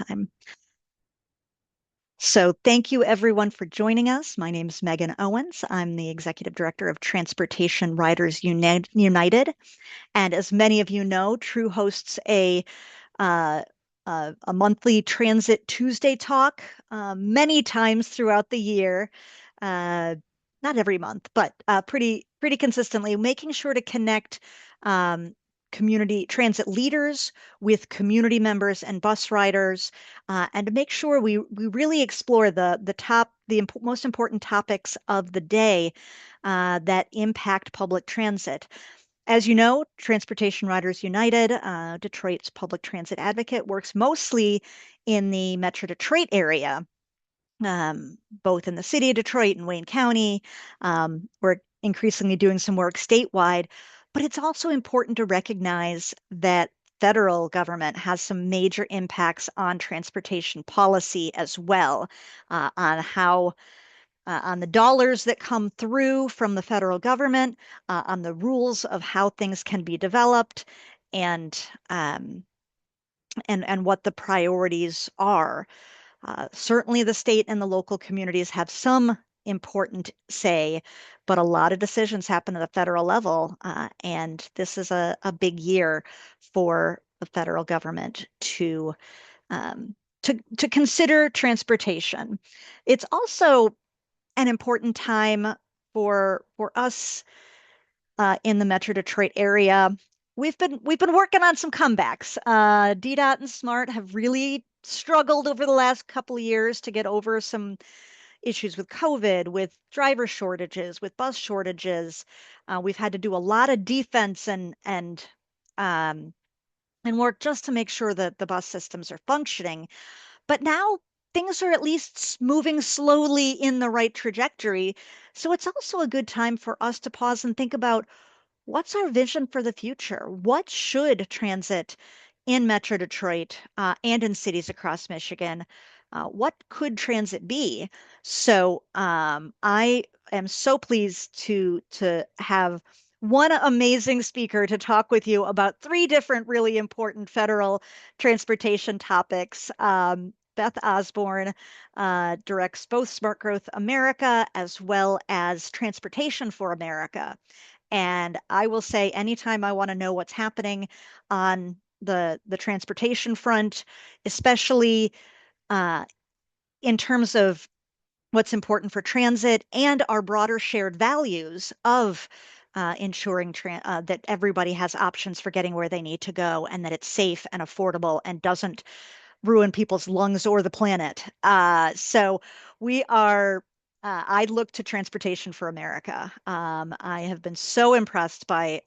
time. So thank you everyone for joining us. My name is Megan Owens. I'm the Executive Director of Transportation Riders United. And as many of you know, True hosts uh, a monthly Transit Tuesday talk many times throughout the year. Uh, Not every month, but pretty consistently, making sure to connect um, community transit leaders with community members and bus riders, and to make sure we really explore the most important topics of the day that impact public transit. As you know, Transportation Riders United, Detroit's public transit advocate, works mostly in the Metro Detroit area, both in the city of Detroit and Wayne County. We're increasingly doing some work statewide, but it's also important to recognize that federal government has some major impacts on transportation policy as well, on the dollars that come through from the federal government, on the rules of how things can be developed, and um, and what the priorities are. Certainly, the state and the local communities have some important say, but a lot of decisions happen at the federal level, and this is a big year for the federal government um, to consider transportation. It's also an important time for us in the Metro Detroit area. We've been working on some comebacks. DDOT and SMART have really struggled over the last couple of years to get over some issues with COVID, with driver shortages, with bus shortages. We've had to do a lot of defense um, and work just to make sure that the bus systems are functioning. But now things are at least moving slowly in the right trajectory. So it's also a good time for us to pause and think about what's our vision for the future? What should transit in Metro Detroit and in cities across Michigan? What could transit be? So I am so pleased to have one amazing speaker to talk with you about three different really important federal transportation topics. Beth Osborne directs both Smart Growth America as well as Transportation for America. And I will say, anytime I want to know what's happening on the transportation front, especially uh, in terms of what's important for transit and our broader shared values of ensuring that everybody has options for getting where they need to go and that it's safe and affordable and doesn't ruin people's lungs or the planet. So we are. I look to Transportation for America. I have been so impressed by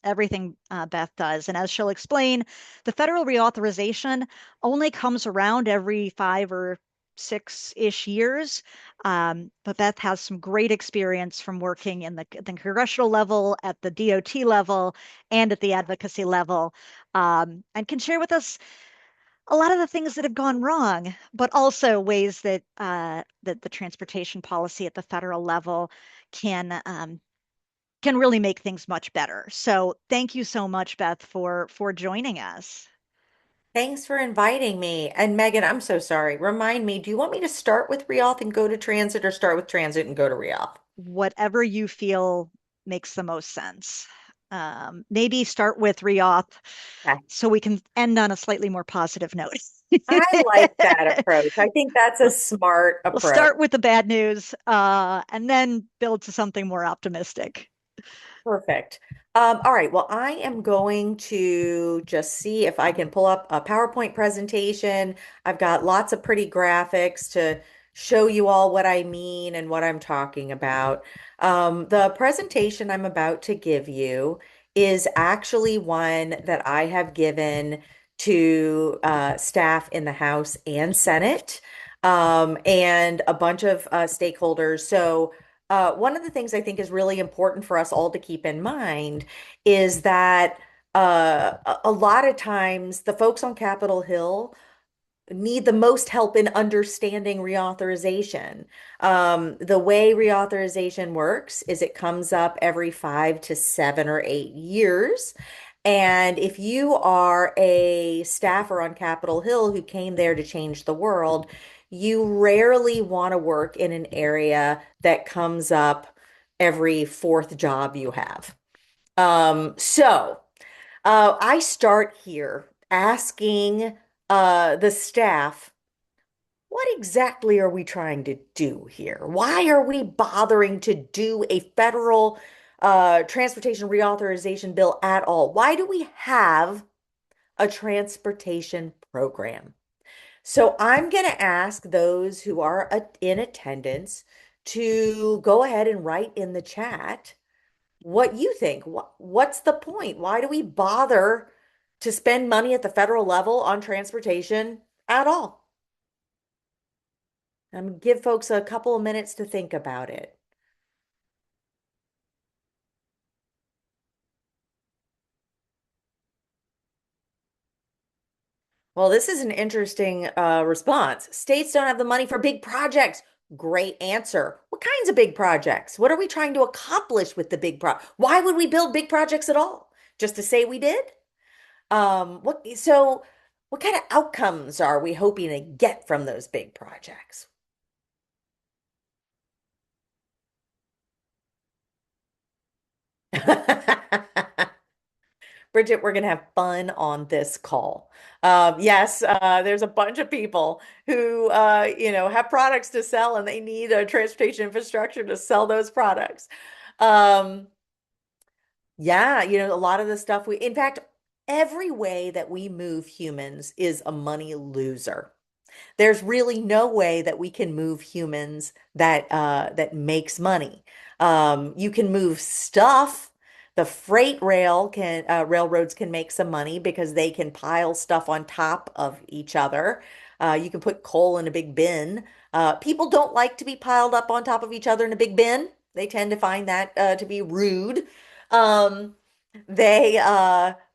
everything Beth does. And as she'll explain, the federal reauthorization only comes around every 5 or 6-ish years. But Beth has some great experience from working in the congressional level, at the DOT level, and at the advocacy level, and can share with us a lot of the things that have gone wrong, but also ways that the transportation policy at the federal level can really make things much better. So thank you so much, Beth, for joining us. Thanks for inviting me. And Megan, I'm so sorry. Remind me, do you want me to start with Reauth and go to transit or start with transit and go to Reauth? Whatever you feel makes the most sense. Maybe start with Reauth Okay. so we can end on a slightly more positive note. I like that approach. I think that's a We'll, smart we'll approach. start with the bad news, and then build to something more optimistic. Perfect. All right. Well, I am going to just see if I can pull up a PowerPoint presentation. I've got lots of pretty graphics to show you all what I mean and what I'm talking about. The presentation I'm about to give you is actually one that I have given to staff in the House and Senate, and a bunch of stakeholders. So, one of the things I think is really important for us all to keep in mind is that a lot of times the folks on Capitol Hill need the most help in understanding reauthorization. The way reauthorization works is it comes up every 5 to 7 or 8 years. And if you are a staffer on Capitol Hill who came there to change the world, you rarely want to work in an area that comes up every fourth job you have. I start here asking the staff, what exactly are we trying to do here? Why are we bothering to do a federal transportation reauthorization bill at all? Why do we have a transportation program? So I'm going to ask those who are in attendance to go ahead and write in the chat what you think. What's the point? Why do we bother to spend money at the federal level on transportation at all? I'm gonna give folks a couple of minutes to think about it. Well, this is an interesting response. States don't have the money for big projects. Great answer. What kinds of big projects? What are we trying to accomplish with the big Why would we build big projects at all? Just to say we did? What kind of outcomes are we hoping to get from those big projects? Bridget, we're going to have fun on this call. Yes, there's a bunch of people who, have products to sell and they need a transportation infrastructure to sell those products. Um, yeah, a lot of the stuff in fact, every way that we move humans is a money loser. There's really no way that we can move humans that makes money. You can move stuff. The freight railroads can make some money because they can pile stuff on top of each other. You can put coal in a big bin. People don't like to be piled up on top of each other in a big bin. They tend to find that to be rude. Um, they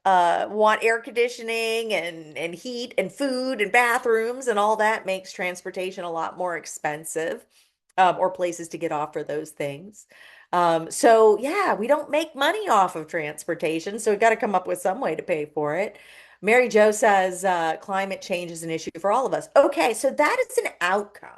want air conditioning and heat and food and bathrooms, and all that makes transportation a lot more expensive, or places to get off for those things. So yeah, we don't make money off of transportation, so we've got to come up with some way to pay for it. Mary Jo says climate change is an issue for all of us. Okay, so that is an outcome.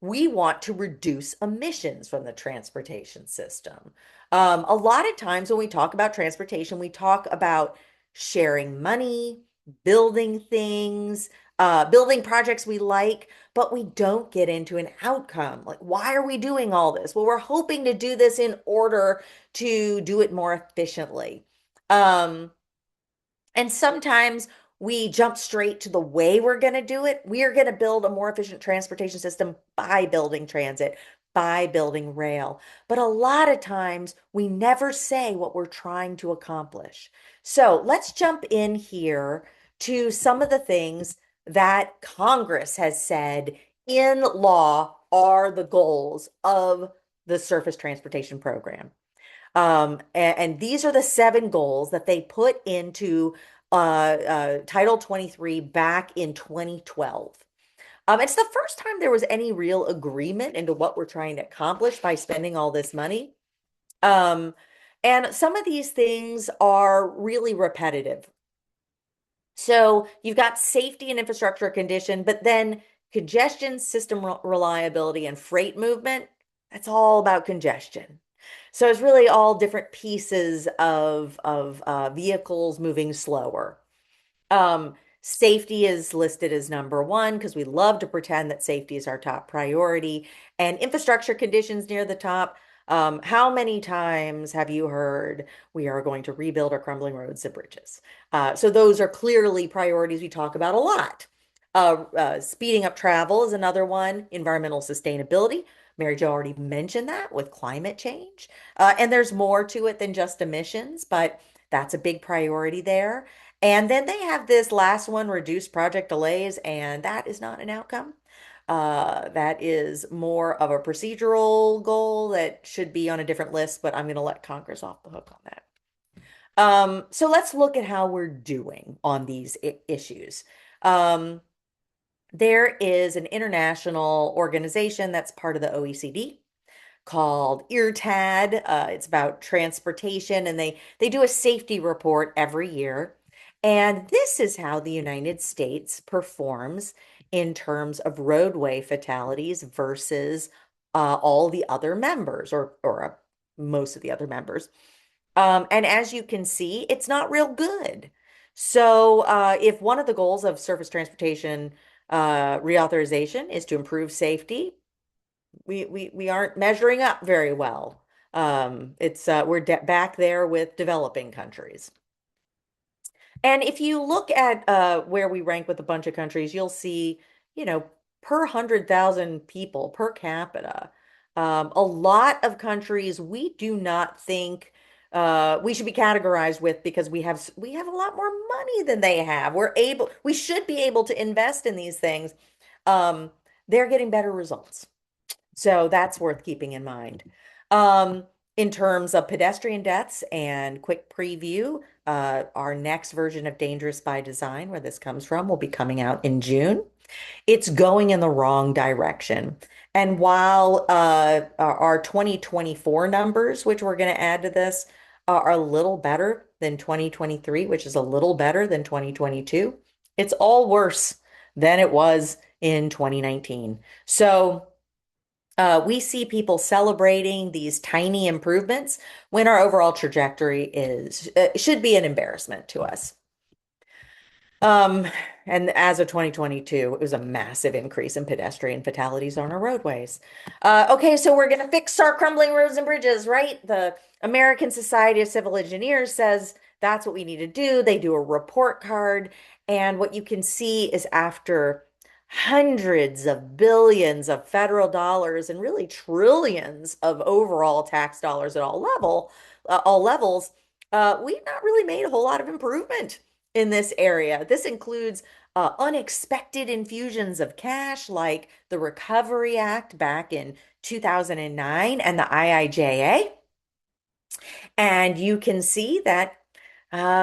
We want to reduce emissions from the transportation system. A lot of times when we talk about transportation, we talk about sharing money, building things, building projects we like, but we don't get into an outcome. Like, why are we doing all this? Well, we're hoping to do this in order to do it more efficiently. Um, and sometimes we jump straight to the way we're going to do it. We are going to build a more efficient transportation system by building transit, by building rail. But a lot of times we never say what we're trying to accomplish. So let's jump in here to some of the things that Congress has said in law are the goals of the Surface Transportation Program. And these are the seven goals that they put into Title 23 back in 2012. It's the first time there was any real agreement into what we're trying to accomplish by spending all this money. Um, and some of these things are really repetitive. So you've got safety and infrastructure condition, but then congestion, system reliability, and freight movement, that's all about congestion. So it's really all different pieces of vehicles moving slower. Safety is listed as number one because we love to pretend that safety is our top priority. And infrastructure conditions near the top. How many times have you heard we are going to rebuild our crumbling roads and bridges? So those are clearly priorities we talk about a lot. Speeding up travel is another one. Environmental sustainability. Mary Jo already mentioned that with climate change. And there's more to it than just emissions, but that's a big priority there. And then they have this last one, reduce project delays, and that is not an outcome. That is more of a procedural goal that should be on a different list, but I'm going to let Congress off the hook on that. So let's look at how we're doing on these issues. Um, there is an international organization that's part of the OECD called EarTAD. It's about transportation, and they do a safety report every year. And this is how the United States performs in terms of roadway fatalities versus all the other members, or most of the other members. And as you can see, it's not real good. So, if one of the goals of surface transportation reauthorization is to improve safety, we aren't measuring up very well. It's we're back there with developing countries. And if you look at where we rank with a bunch of countries, you'll see, you know, per 100,000 people per capita, a lot of countries we do not think we should be categorized with because we have a lot more money than they have. We should be able to invest in these things. Um, they're getting better results. So that's worth keeping in mind. Um, in terms of pedestrian deaths and quick preview, our next version of Dangerous by Design, where this comes from, will be coming out in June. It's going in the wrong direction. And while our 2024 numbers, which we're going to add to this, are a little better than 2023, which is a little better than 2022, it's all worse than it was in 2019. So, we see people celebrating these tiny improvements when our overall trajectory should be an embarrassment to us. Um, and as of 2022, it was a massive increase in pedestrian fatalities on our roadways. Okay, so we're going to fix our crumbling roads and bridges, right? The American Society of Civil Engineers says that's what we need to do. They do a report card, and what you can see is after hundreds of billions of federal dollars and really trillions of overall tax dollars at all levels, we've not really made a whole lot of improvement in this area. This includes unexpected infusions of cash, like the Recovery Act back in 2009 and the IIJA. And you can see that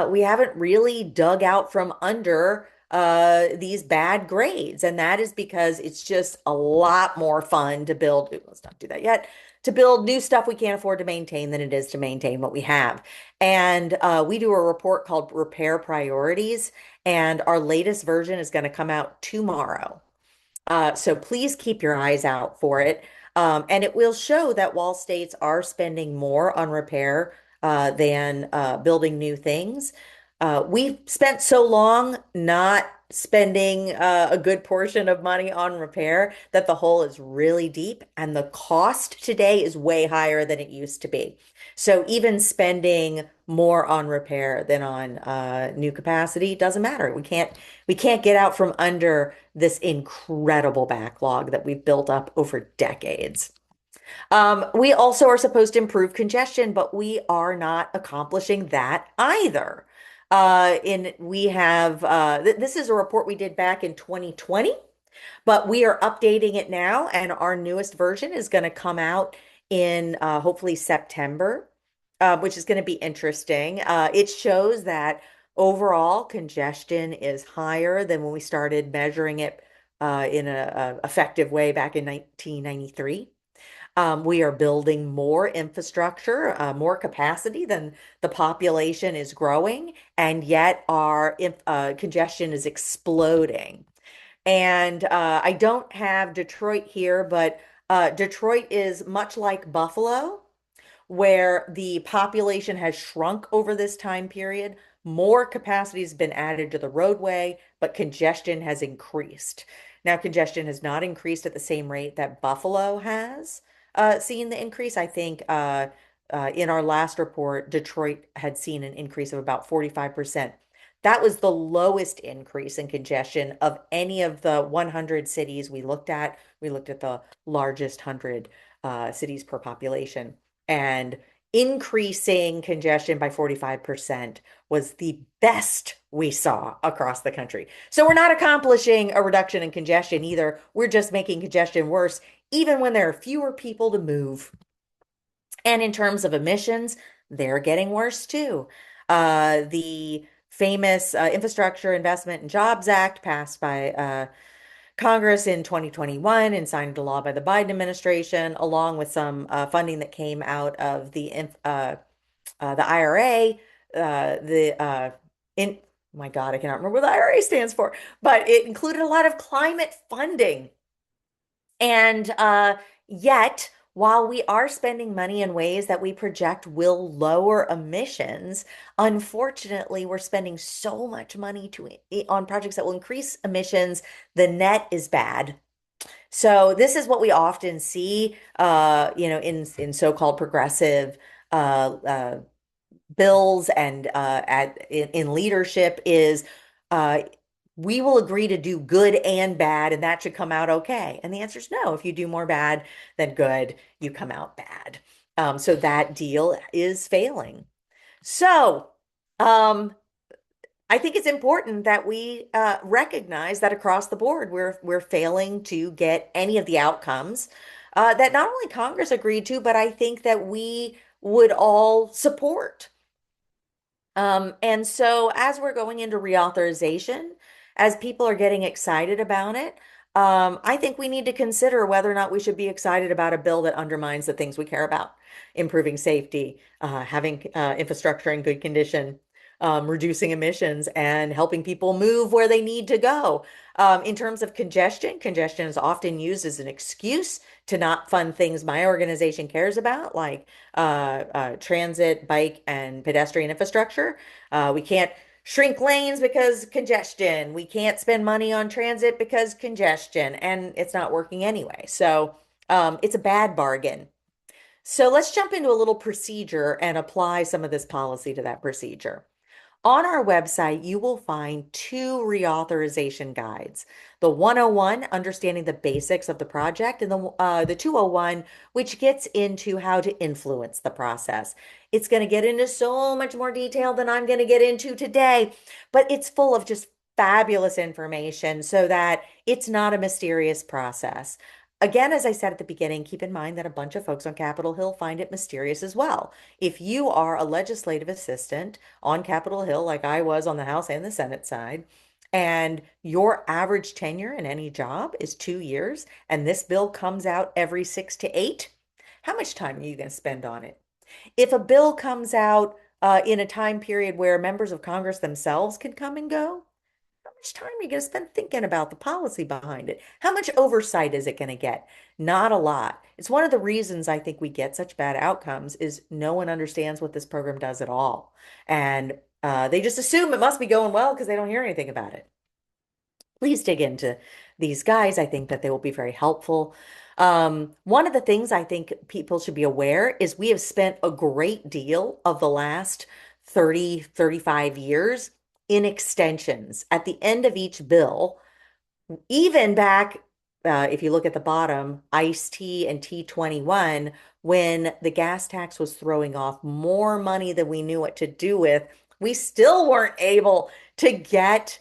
we haven't really dug out from under these bad grades. And that is because it's just a lot more fun to build. Let's not do that yet. To build new stuff we can't afford to maintain than it is to maintain what we have. And we do a report called Repair Priorities, and our latest version is going to come out tomorrow. So please keep your eyes out for it. And it will show that while states are spending more on repair than building new things, we've spent so long not spending a good portion of money on repair that the hole is really deep, and the cost today is way higher than it used to be. So even spending more on repair than on new capacity doesn't matter. We can't get out from under this incredible backlog that we've built up over decades. We also are supposed to improve congestion, but we are not accomplishing that either. In we have This is a report we did back in 2020, but we are updating it now, and our newest version is going to come out in hopefully September, which is going to be interesting. It shows that overall congestion is higher than when we started measuring it in a effective way back in 1993. We are building more infrastructure, more capacity than the population is growing, and yet our congestion is exploding. And I don't have Detroit here, but Detroit is much like Buffalo, where the population has shrunk over this time period. More capacity has been added to the roadway, but congestion has increased. Now, congestion has not increased at the same rate that Buffalo has seen the increase. I think in our last report, Detroit had seen an increase of about 45%. That was the lowest increase in congestion of any of the 100 cities we looked at. We looked at the largest 100 cities per population. And increasing congestion by 45% was the best we saw across the country. So we're not accomplishing a reduction in congestion either. We're just making congestion worse, even when there are fewer people to move. And in terms of emissions, they're getting worse too. The famous Infrastructure Investment and Jobs Act passed by Congress in 2021 and signed into law by the Biden administration, along with some funding that came out of the IRA, the in my God, I cannot remember what the IRA stands for, but it included a lot of climate funding. And yet, while we are spending money in ways that we project will lower emissions, unfortunately, we're spending so much money on projects that will increase emissions. The net is bad. So this is what we often see, in so-called progressive bills and in leadership is uh, we will agree to do good and bad, and that should come out okay. And the answer is no. If you do more bad than good, you come out bad. So that deal is failing. So, um, I think it's important that we recognize that across the board, we're failing to get any of the outcomes that not only Congress agreed to, but I think that we would all support. And so as we're going into reauthorization, as people are getting excited about it, I think we need to consider whether or not we should be excited about a bill that undermines the things we care about, improving safety, having infrastructure in good condition, reducing emissions, and helping people move where they need to go. In terms of congestion, congestion is often used as an excuse to not fund things my organization cares about, like transit, bike, and pedestrian infrastructure. We can't shrink lanes because congestion. We can't spend money on transit because congestion, and it's not working anyway. So it's a bad bargain. So let's jump into a little procedure and apply some of this policy to that procedure. On our website, you will find two reauthorization guides. The 101, understanding the basics of the project, and the 201, which gets into how to influence the process. It's going to get into so much more detail than I'm going to get into today, but it's full of just fabulous information so that it's not a mysterious process. Again, as I said at the beginning, keep in mind that a bunch of folks on Capitol Hill find it mysterious as well. If you are a legislative assistant on Capitol Hill, like I was on the House and the Senate side, and your average tenure in any job is 2 years, and this bill comes out every 6 to 8, how much time are you going to spend on it? If a bill comes out in a time period where members of Congress themselves can come and go, how much time are you going to spend thinking about the policy behind it? How much oversight is it going to get? Not a lot. It's one of the reasons I think we get such bad outcomes is no one understands what this program does at all. And they just assume it must be going well because they don't hear anything about it. Please dig into these guys. I think that they will be very helpful. One of the things I think people should be aware is we have spent a great deal of the last 30, 35 years in extensions. At the end of each bill, even back, if you look at the bottom, ICE T and T21, when the gas tax was throwing off more money than we knew what to do with, we still weren't able to get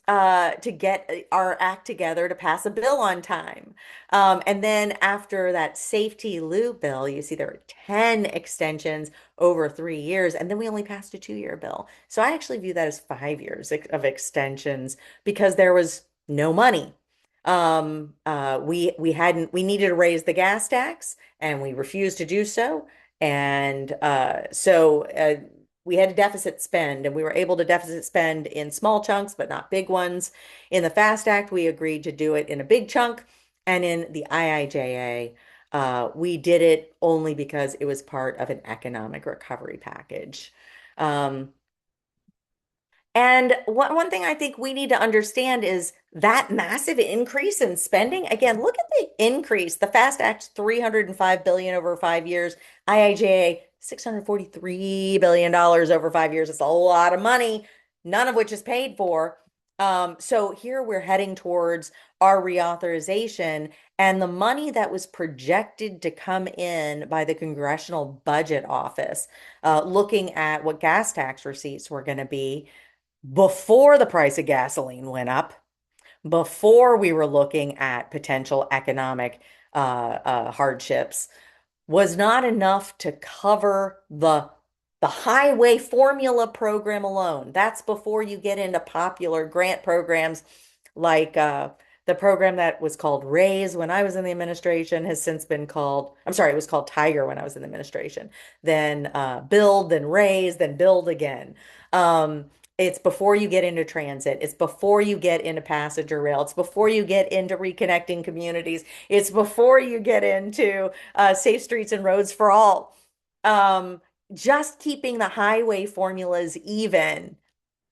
our act together to pass a bill on time. And then after that safety loop bill, you see there were 10 extensions over 3 years, and then we only passed a 2 year bill. So I actually view that as 5 years of extensions because there was no money. We needed to raise the gas tax, and we refused to do so. And we had to deficit spend, and we were able to deficit spend in small chunks, but not big ones. In the FAST Act, we agreed to do it in a big chunk. And in the IIJA, we did it only because it was part of an economic recovery package. Um, and one thing I think we need to understand is that massive increase in spending. Again, look at the increase. The FAST Act, 305 billion over 5 years. IIJA, $643 billion over 5 years. It's a lot of money, none of which is paid for. So here we're heading towards our reauthorization, and the money that was projected to come in by the Congressional Budget Office, looking at what gas tax receipts were going to be before the price of gasoline went up, before we were looking at potential economic hardships, was not enough to cover the highway formula program alone. That's before you get into popular grant programs like the program that was called Raise when I was in the administration has since been called, I'm sorry, it was called Tiger when I was in the administration, then Build, then Raise, then Build again. Um, it's before you get into transit. It's before you get into passenger rail. It's before you get into reconnecting communities. It's before you get into safe streets and roads for all. Um, just keeping the highway formulas even,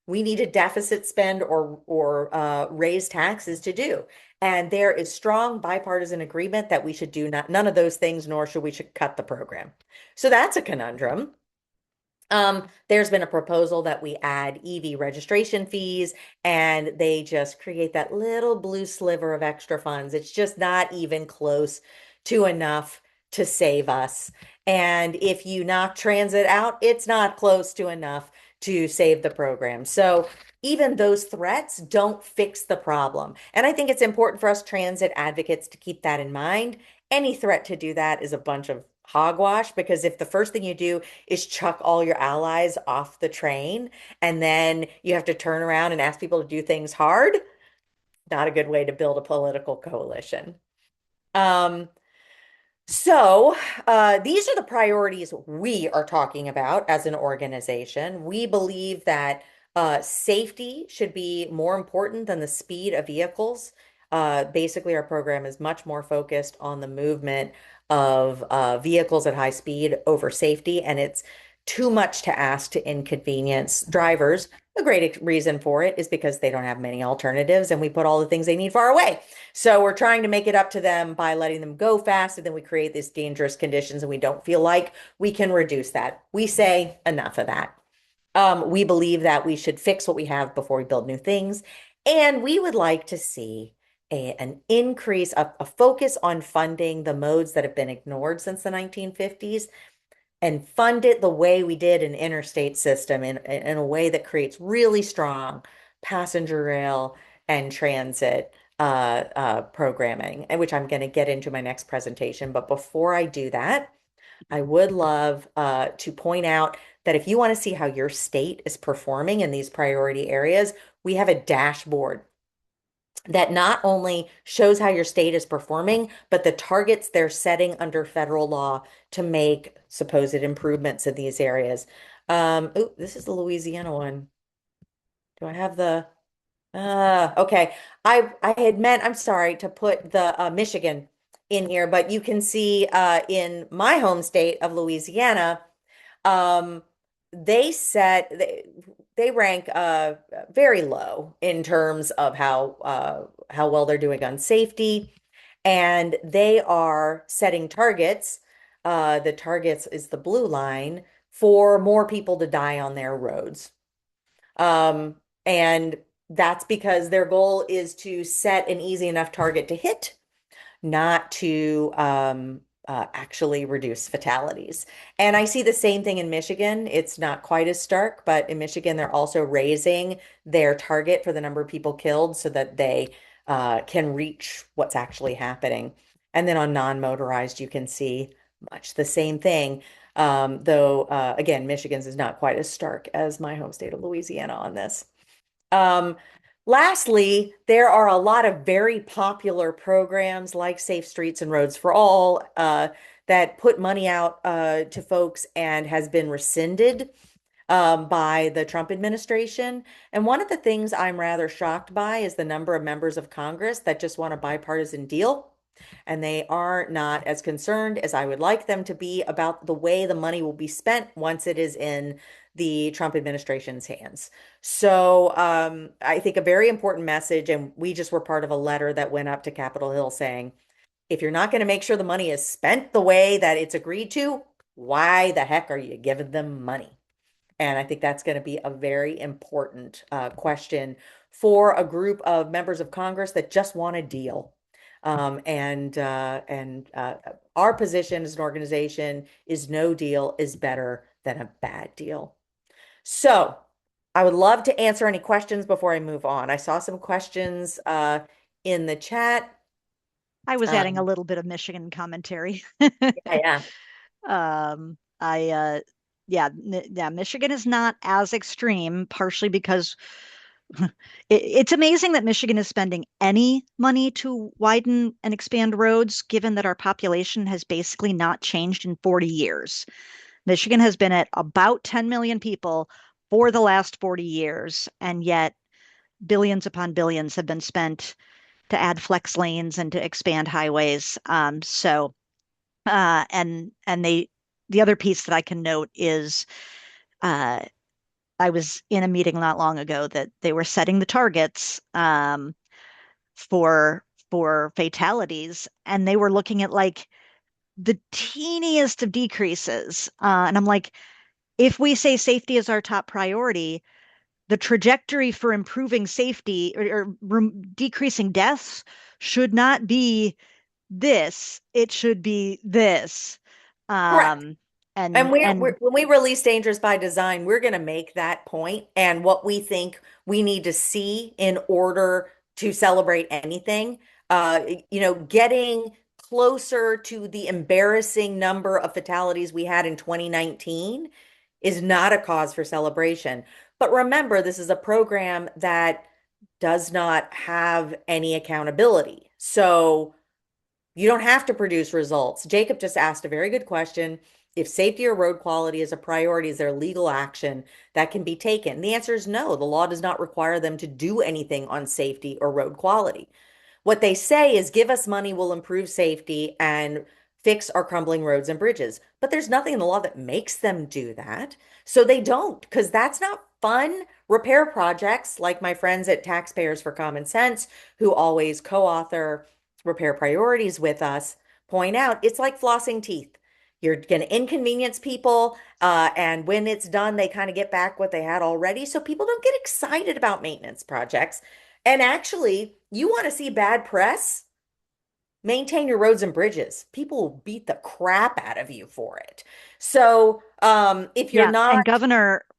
we need a deficit spend or raise taxes to do. And there is strong bipartisan agreement that we should do none of those things, nor should cut the program. So that's a conundrum. There's been a proposal that we add EV registration fees, and they just create that little blue sliver of extra funds. It's just not even close to enough to save us. And if you knock transit out, it's not close to enough to save the program. So even those threats don't fix the problem. And I think it's important for us transit advocates to keep that in mind. Any threat to do that is a bunch of hogwash, because if the first thing you do is chuck all your allies off the train and then you have to turn around and ask people to do things hard, not a good way to build a political coalition. Um, so, these are the priorities we are talking about as an organization. We believe that safety should be more important than the speed of vehicles. Basically, our program is much more focused on the movement of vehicles at high speed over safety, and it's too much to ask to inconvenience drivers. A great reason for it is because they don't have many alternatives, and we put all the things they need far away. So we're trying to make it up to them by letting them go fast, and then we create these dangerous conditions, and we don't feel like we can reduce that. We say enough of that. We believe that we should fix what we have before we build new things, and we would like to see an increase, a focus on funding the modes that have been ignored since the 1950s and fund it the way we did an interstate system in a way that creates really strong passenger rail and transit programming, and which I'm going to get into my next presentation. But before I do that, I would love to point out that if you want to see how your state is performing in these priority areas, we have a dashboard that not only shows how your state is performing, but the targets they're setting under federal law to make supposed improvements in these areas. Oh, this is the Louisiana one. Do I have the okay. I had meant, I'm sorry, to put the Michigan in here, but you can see in my home state of Louisiana, um, they rank very low in terms of how well they're doing on safety, and they are setting targets. The targets is the blue line for more people to die on their roads. Um, and that's because their goal is to set an easy enough target to hit, not to actually reduce fatalities. And I see the same thing in Michigan. It's not quite as stark, but in Michigan, they're also raising their target for the number of people killed so that they can reach what's actually happening. And then on non-motorized, you can see much the same thing. Though, again, Michigan's is not quite as stark as my home state of Louisiana on this. Um, Lastly, there are a lot of very popular programs like Safe Streets and Roads for All that put money out to folks and has been rescinded by the Trump administration. And one of the things I'm rather shocked by is the number of members of Congress that just want a bipartisan deal. And they are not as concerned as I would like them to be about the way the money will be spent once it is in the Trump administration's hands. So I think a very important message, and we just were part of a letter that went up to Capitol Hill saying, if you're not going to make sure the money is spent the way that it's agreed to, why the heck are you giving them money? And I think that's going to be a very important question for a group of members of Congress that just want a deal. And our position as an organization is no deal is better than a bad deal. So I would love to answer any questions before I move on. I saw some questions in the chat. I was adding a Um, little bit of Michigan commentary. yeah, I yeah, Michigan is not as extreme, partially because It's amazing that Michigan is spending any money to widen and expand roads, given that our population has basically not changed in 40 years. Michigan has been at about 10 million people for the last 40 years, and yet billions upon billions have been spent to add flex lanes and to expand highways. The other piece that I can note is uh, I was in a meeting not long ago that they were setting the targets for fatalities, and they were looking at like the teeniest of decreases. And I'm like, if we say safety is our top priority, the trajectory for improving safety or decreasing deaths should not be this. It should be this. Correct. Um, And and when we release Dangerous by Design, we're going to make that point and what we think we need to see in order to celebrate anything. Getting closer to the embarrassing number of fatalities we had in 2019 is not a cause for celebration. But remember, this is a program that does not have any accountability. So you don't have to produce results. Jacob just asked a very good question. If safety or road quality is a priority, is there legal action that can be taken? The answer is no. The law does not require them to do anything on safety or road quality. What they say is give us money, we'll improve safety and fix our crumbling roads and bridges. But there's nothing in the law that makes them do that. So they don't, because that's not fun. Repair projects, like my friends at Taxpayers for Common Sense, who always co-author repair priorities with us, point out it's like flossing teeth. You're going to inconvenience people, and when it's done, they kind of get back what they had already. So people don't get excited about maintenance projects. And actually, you want to see bad press? Maintain your roads and bridges. People will beat the crap out of you for it. So, if you're yeah, not, and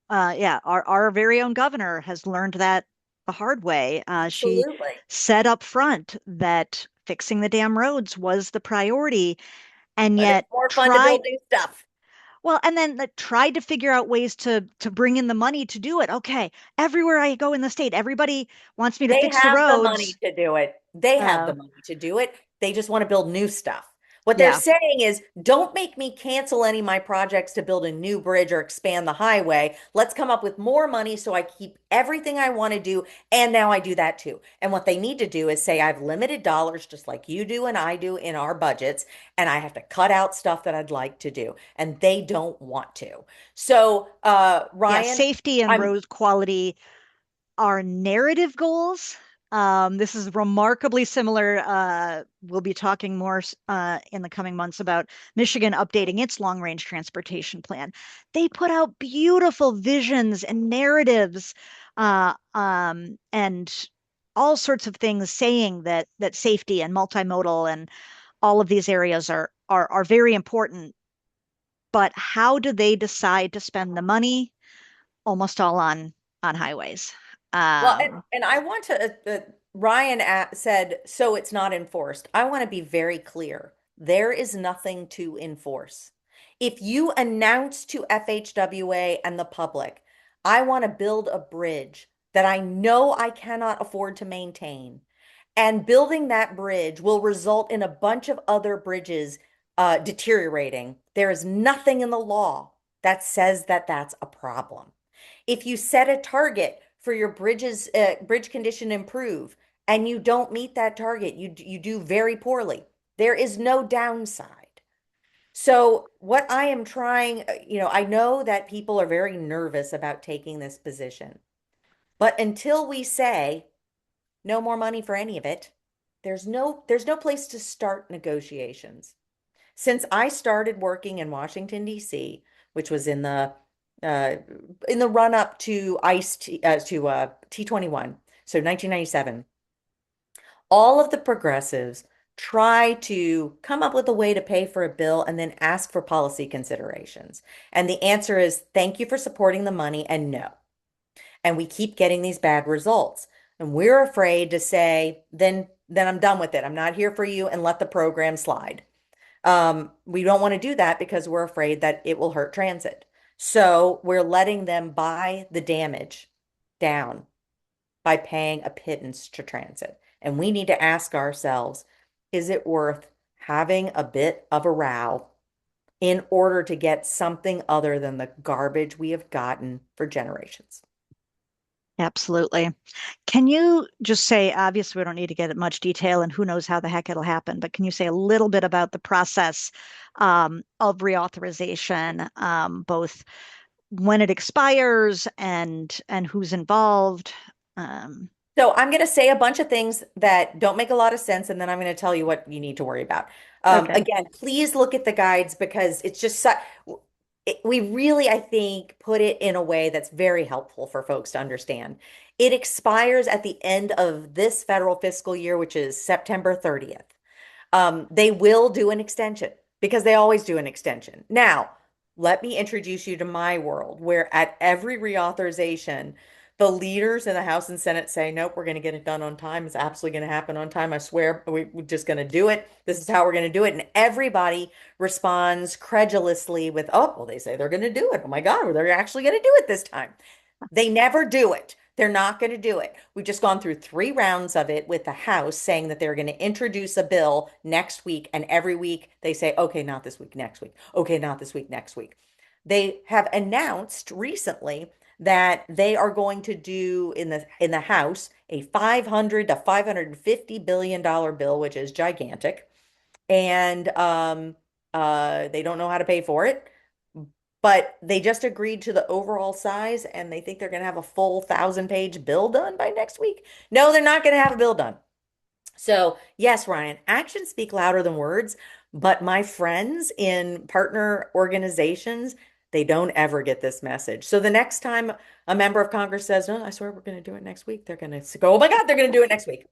our very own governor has learned that the hard way. She absolutely, said up front that fixing the damn roads was the priority, and but it's yet more fun to build tried new stuff. and then tried to figure out ways to bring in the money to do it. Okay, everywhere I go in the state, everybody wants me to They fix the have the money roads. to do it. They have Uh, the money to do it. They just want to build new stuff. What they're yeah, saying is, don't make me cancel any of my projects to build a new bridge or expand the highway. Let's come up with more money so I keep everything I want to do. And now I do that too. And what they need to do is say, I've limited dollars, just like you do and I do in our budgets, and I have to cut out stuff that I'd like to do. And they don't want to. So, yeah, Ryan, safety and I'm road quality are narrative goals. This is remarkably similar. We'll be talking more in the coming months about Michigan updating its long range transportation plan. They put out beautiful visions and narratives and all sorts of things saying that safety and multimodal and all of these areas are very important. But how do they decide to spend the money? Almost all on highways. Well, and, Um, and I want to, Ryan said, so it's not enforced. I want to be very clear. There is nothing to enforce. If you announce to FHWA and the public, I want to build a bridge that I know I cannot afford to maintain, and building that bridge will result in a bunch of other bridges deteriorating, there is nothing in the law that says that that's a problem. If you set a target for your bridge condition improve and you don't meet that target, you do very poorly. There is no downside. So what I am trying, I know that people are very nervous about taking this position, but until we say no more money for any of it, there's no place to start negotiations. Since I started working in Washington, D.C., which was uh, in the run up to T21, so 1997, all of the progressives try to come up with a way to pay for a bill and then ask for policy considerations. And the answer is thank you for supporting the money and no. And we keep getting these bad results. And we're afraid to say, then I'm done with it. I'm not here for you and let the program slide. We don't want to do that because we're afraid that it will hurt transit. So we're letting them buy the damage down by paying a pittance to transit. And we need to ask ourselves, is it worth having a bit of a row in order to get something other than the garbage we have gotten for generations? Absolutely. Can you just say, obviously, we don't need to get in much detail and who knows how the heck it'll happen, but can you say a little bit about the process of reauthorization, both when it expires and who's involved? Um, So I'm going to say a bunch of things that don't make a lot of sense, and then I'm going to tell you what you need to worry about. okay. Again, please look at the guides because it's just such, we really, I think, put it in a way that's very helpful for folks to understand. It expires at the end of this federal fiscal year, which is September 30th. They will do an extension because they always do an extension. Now, let me introduce you to my world where at every reauthorization, the leaders in the House and Senate say, nope, we're going to get it done on time. It's absolutely going to happen on time. I swear, we're just going to do it. This is how we're going to do it. And everybody responds credulously with, oh, well, they say they're going to do it. Oh my God, well, they're actually going to do it this time. They never do it. They're not going to do it. We've just gone through 3 rounds of it with the House saying that they're going to introduce a bill next week. And every week they say, okay, not this week, next week. Okay, not this week, next week. They have announced recently that they are going to do in the House a 500 to 550 billion dollar bill, which is gigantic, and they don't know how to pay for it, but they just agreed to the overall size, and they think they're going to have a full 1,000-page bill done by next week. No, they're not going to have a bill done. So, yes, Ryan, actions speak louder than words, but my friends in partner organizations, they don't ever get this message. So the next time a member of Congress says, "No, I swear we're going to do it next week," they're going to go, "Oh my God, they're going to do it next week."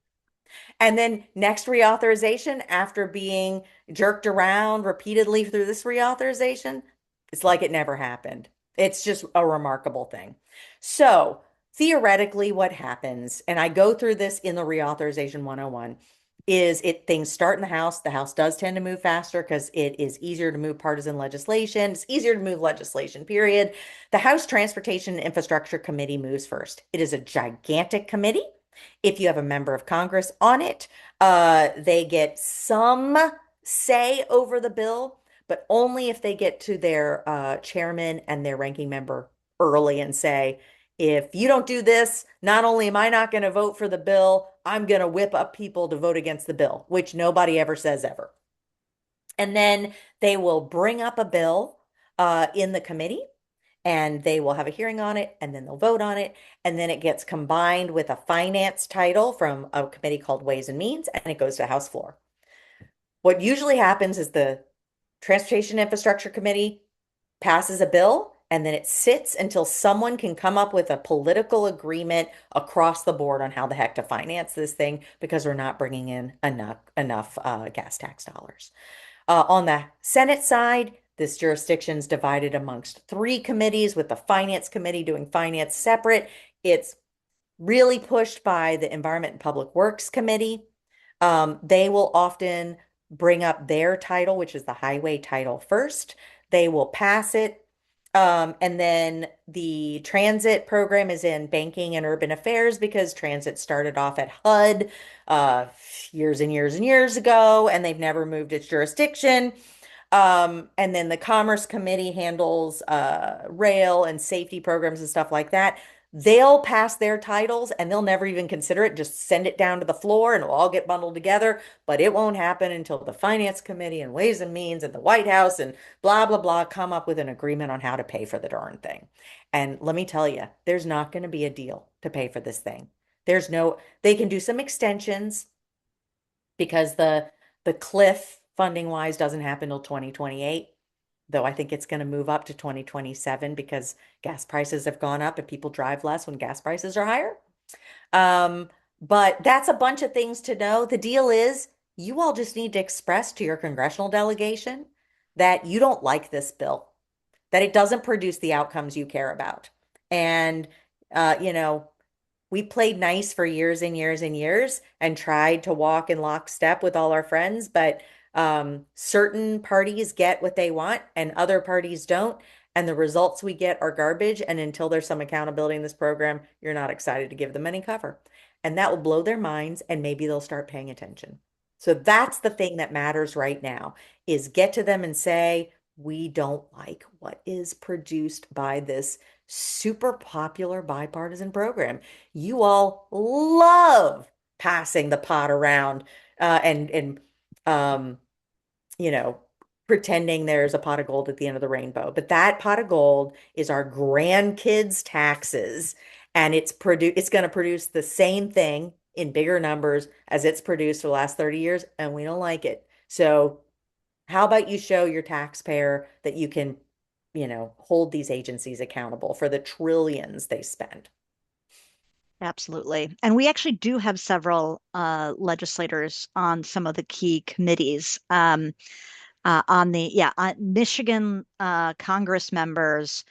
And then next reauthorization, after being jerked around repeatedly through this reauthorization, it's like it never happened. It's just a remarkable thing. So theoretically, what happens, and I go through this in the reauthorization 101, is it things start in the House. The House does tend to move faster because it is easier to move partisan legislation. It's easier to move legislation, period. The House Transportation and Infrastructure Committee moves first. It is a gigantic committee. If you have a member of Congress on it, they get some say over the bill, but only if they get to their chairman and their ranking member early and say, if you don't do this, not only am I not going to vote for the bill, I'm going to whip up people to vote against the bill, which nobody ever says ever. And then they will bring up a bill in the committee and they will have a hearing on it and then they'll vote on it. And then it gets combined with a finance title from a committee called Ways and Means and it goes to House floor. What usually happens is the Transportation Infrastructure Committee passes a bill and then it sits until someone can come up with a political agreement across the board on how the heck to finance this thing because we're not bringing in enough gas tax dollars. On the Senate side, this jurisdiction is divided amongst 3 committees, with the Finance Committee doing finance separate. It's really pushed by the Environment and Public Works Committee. They will often bring up their title, which is the highway title first. They will pass it. And then the transit program is in banking and urban affairs because transit started off at HUD years and years and years ago, and they've never moved its jurisdiction. And then the Commerce Committee handles rail and safety programs and stuff like that. They'll pass their titles and they'll never even consider it, just send it down to the floor and it'll all get bundled together. But it won't happen until the Finance Committee and Ways and Means and the White House and blah, blah, blah come up with an agreement on how to pay for the darn thing. And let me tell you, there's not going to be a deal to pay for this thing. They can do some extensions because the cliff funding wise doesn't happen till 2028, though I think it's going to move up to 2027 because gas prices have gone up and people drive less when gas prices are higher. Um, but that's a bunch of things to know. The deal is you all just need to express to your congressional delegation that you don't like this bill, that it doesn't produce the outcomes you care about. And, you know, we played nice for years and years and years and tried to walk in lockstep with all our friends, but certain parties get what they want and other parties don't. and the results we get are garbage. And until there's some accountability in this program, you're not excited to give them any cover. And that will blow their minds and maybe they'll start paying attention. So that's the thing that matters right now is get to them and say, we don't like what is produced by this super popular bipartisan program. You all love passing the pot around and um, you know, pretending there's a pot of gold at the end of the rainbow. But that pot of gold is our grandkids' taxes, and it's going to produce the same thing in bigger numbers as it's produced for the last 30 years, and we don't like it. So how about you show your taxpayer that you can, hold these agencies accountable for the trillions they spend? Absolutely. And we actually do have several legislators on some of the key committees. On the Michigan Congress members,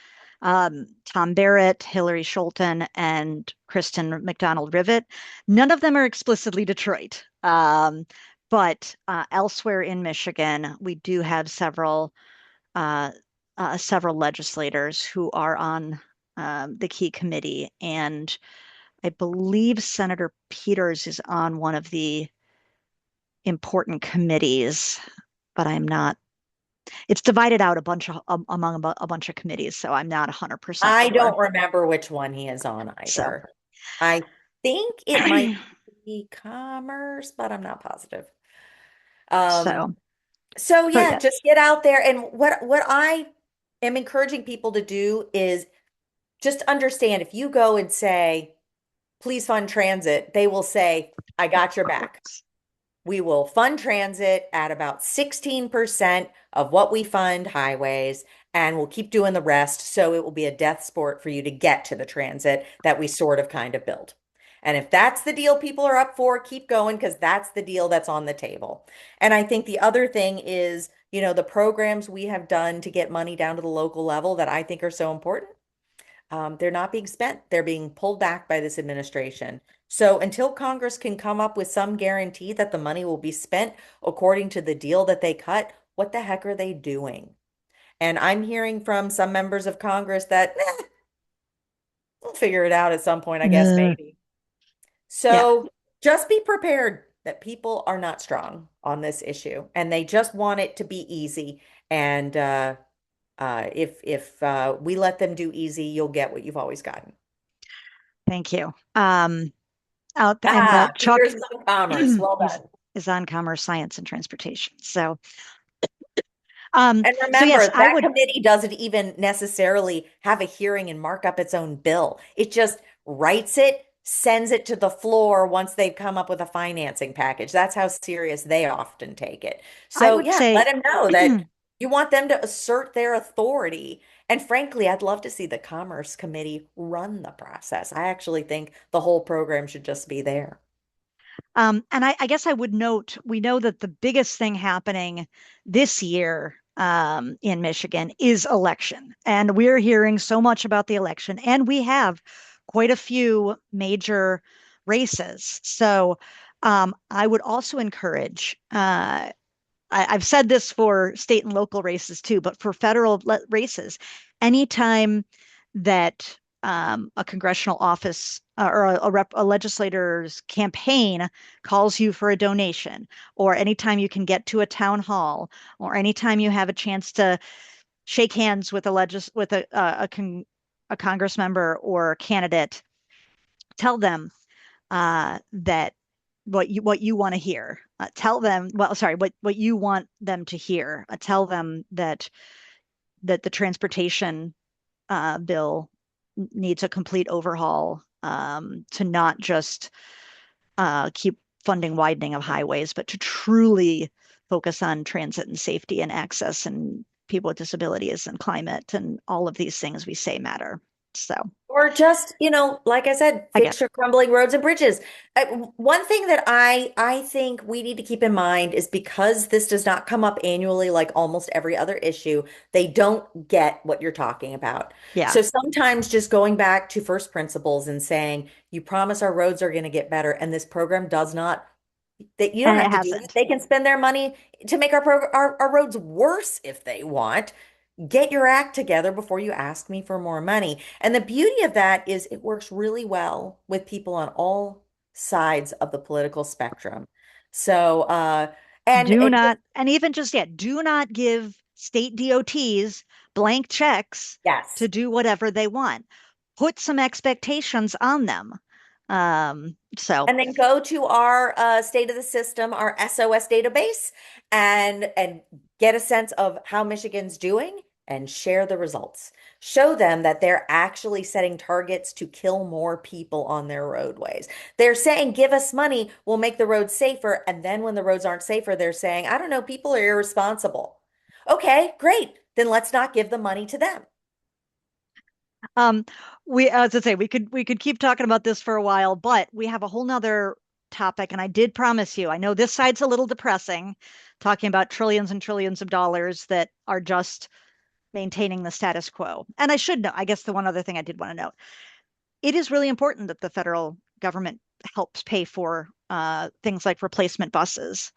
Tom Barrett, Hillary Scholten, and Kristen McDonald-Rivet. None of them are explicitly Detroit. But elsewhere in Michigan, we do have uh, several legislators who are on the key committee. And I believe Senator Peters is on one of the important committees, but I'm not. It's divided out among a bunch of committees, so I'm not 100% I sure. don't remember which one he is on So, either. I think it might be commerce, but I'm not positive. Um, so so but yeah, yeah, just get out there. And what I am encouraging people to do is just understand if you go and say, please fund transit, they will say, I got your of back. course. We will fund transit at about 16% of what we fund highways, and we'll keep doing the rest. So it will be a death sport for you to get to the transit that we sort of kind of build. And if that's the deal people are up for, keep going because that's the deal that's on the table. And I think the other thing is, the programs we have done to get money down to the local level that I think are so important, they're not being spent. They're being pulled back by this administration. So until Congress can come up with some guarantee that the money will be spent according to the deal that they cut, what the heck are they doing? And I'm hearing from some members of Congress that we'll figure it out at some point, I guess, Uh, maybe. yeah, So just be prepared that people are not strong on this issue and they just want it to be easy. And if we let them do easy, you'll get what you've always gotten. thank you. Out and Ah, Chuck Peter's on commerce. Well is done. is on commerce, science, and transportation. And So yes, remember, I that would. committee doesn't even necessarily have a hearing and mark up its own bill. It just writes it, sends it to the floor once they've come up with a financing package. That's how serious they often take it. I So, would yeah, let say them know that you want them to assert their authority. And frankly, I'd love to see the Commerce Committee run the process. I actually think the whole program should just be there. And I guess I would note, we know that the biggest thing happening this year in Michigan is election. And we're hearing so much about the election, and we have quite a few major races. So I would also encourage, I've said this for state and local races too, but for federal races, anytime that a congressional office or a legislator's campaign calls you for a donation, or anytime you can get to a town hall, or anytime you have a chance to shake hands with a Congress member or candidate, tell them that what you want to hear. Tell them, well, sorry, what you want them to hear. Tell them that the transportation bill needs a complete overhaul, to not just keep funding widening of highways, but to truly focus on transit and safety and access and people with disabilities and climate and all of these things we say matter. So Or just, like I said, I get fix your crumbling roads and bridges. One thing that I think we need to keep in mind is because this does not come up annually like almost every other issue, they don't get what you're talking about. yeah, So sometimes just going back to first principles and saying, you promise our roads are going to get better, and this program does not, that you don't and it have to do that. hasn't. They can spend their money to make our roads worse if they want. Get your act together before you ask me for more money. And the beauty of that is it works really well with people on all sides of the political spectrum. So, Do and not, and even just yet, do not give state DOTs blank checks to yes. do whatever they want. Put some expectations on them. So, And then go to our state of the system, our SOS database, and get a sense of how Michigan's doing and share the results. Show them that they're actually setting targets to kill more people on their roadways. They're saying, give us money, we'll make the roads safer. And then when the roads aren't safer, they're saying, I don't know, people are irresponsible. Okay, great. Then let's not give the money to them. um, as I say, we could keep talking about this for a while, but we have a whole nother topic, and I did promise you, I know this side's a little depressing, talking about trillions and trillions of dollars that are just maintaining the status quo. And I should know, I guess the one other thing I did want to note, it is really important that the federal government helps pay for things like replacement buses,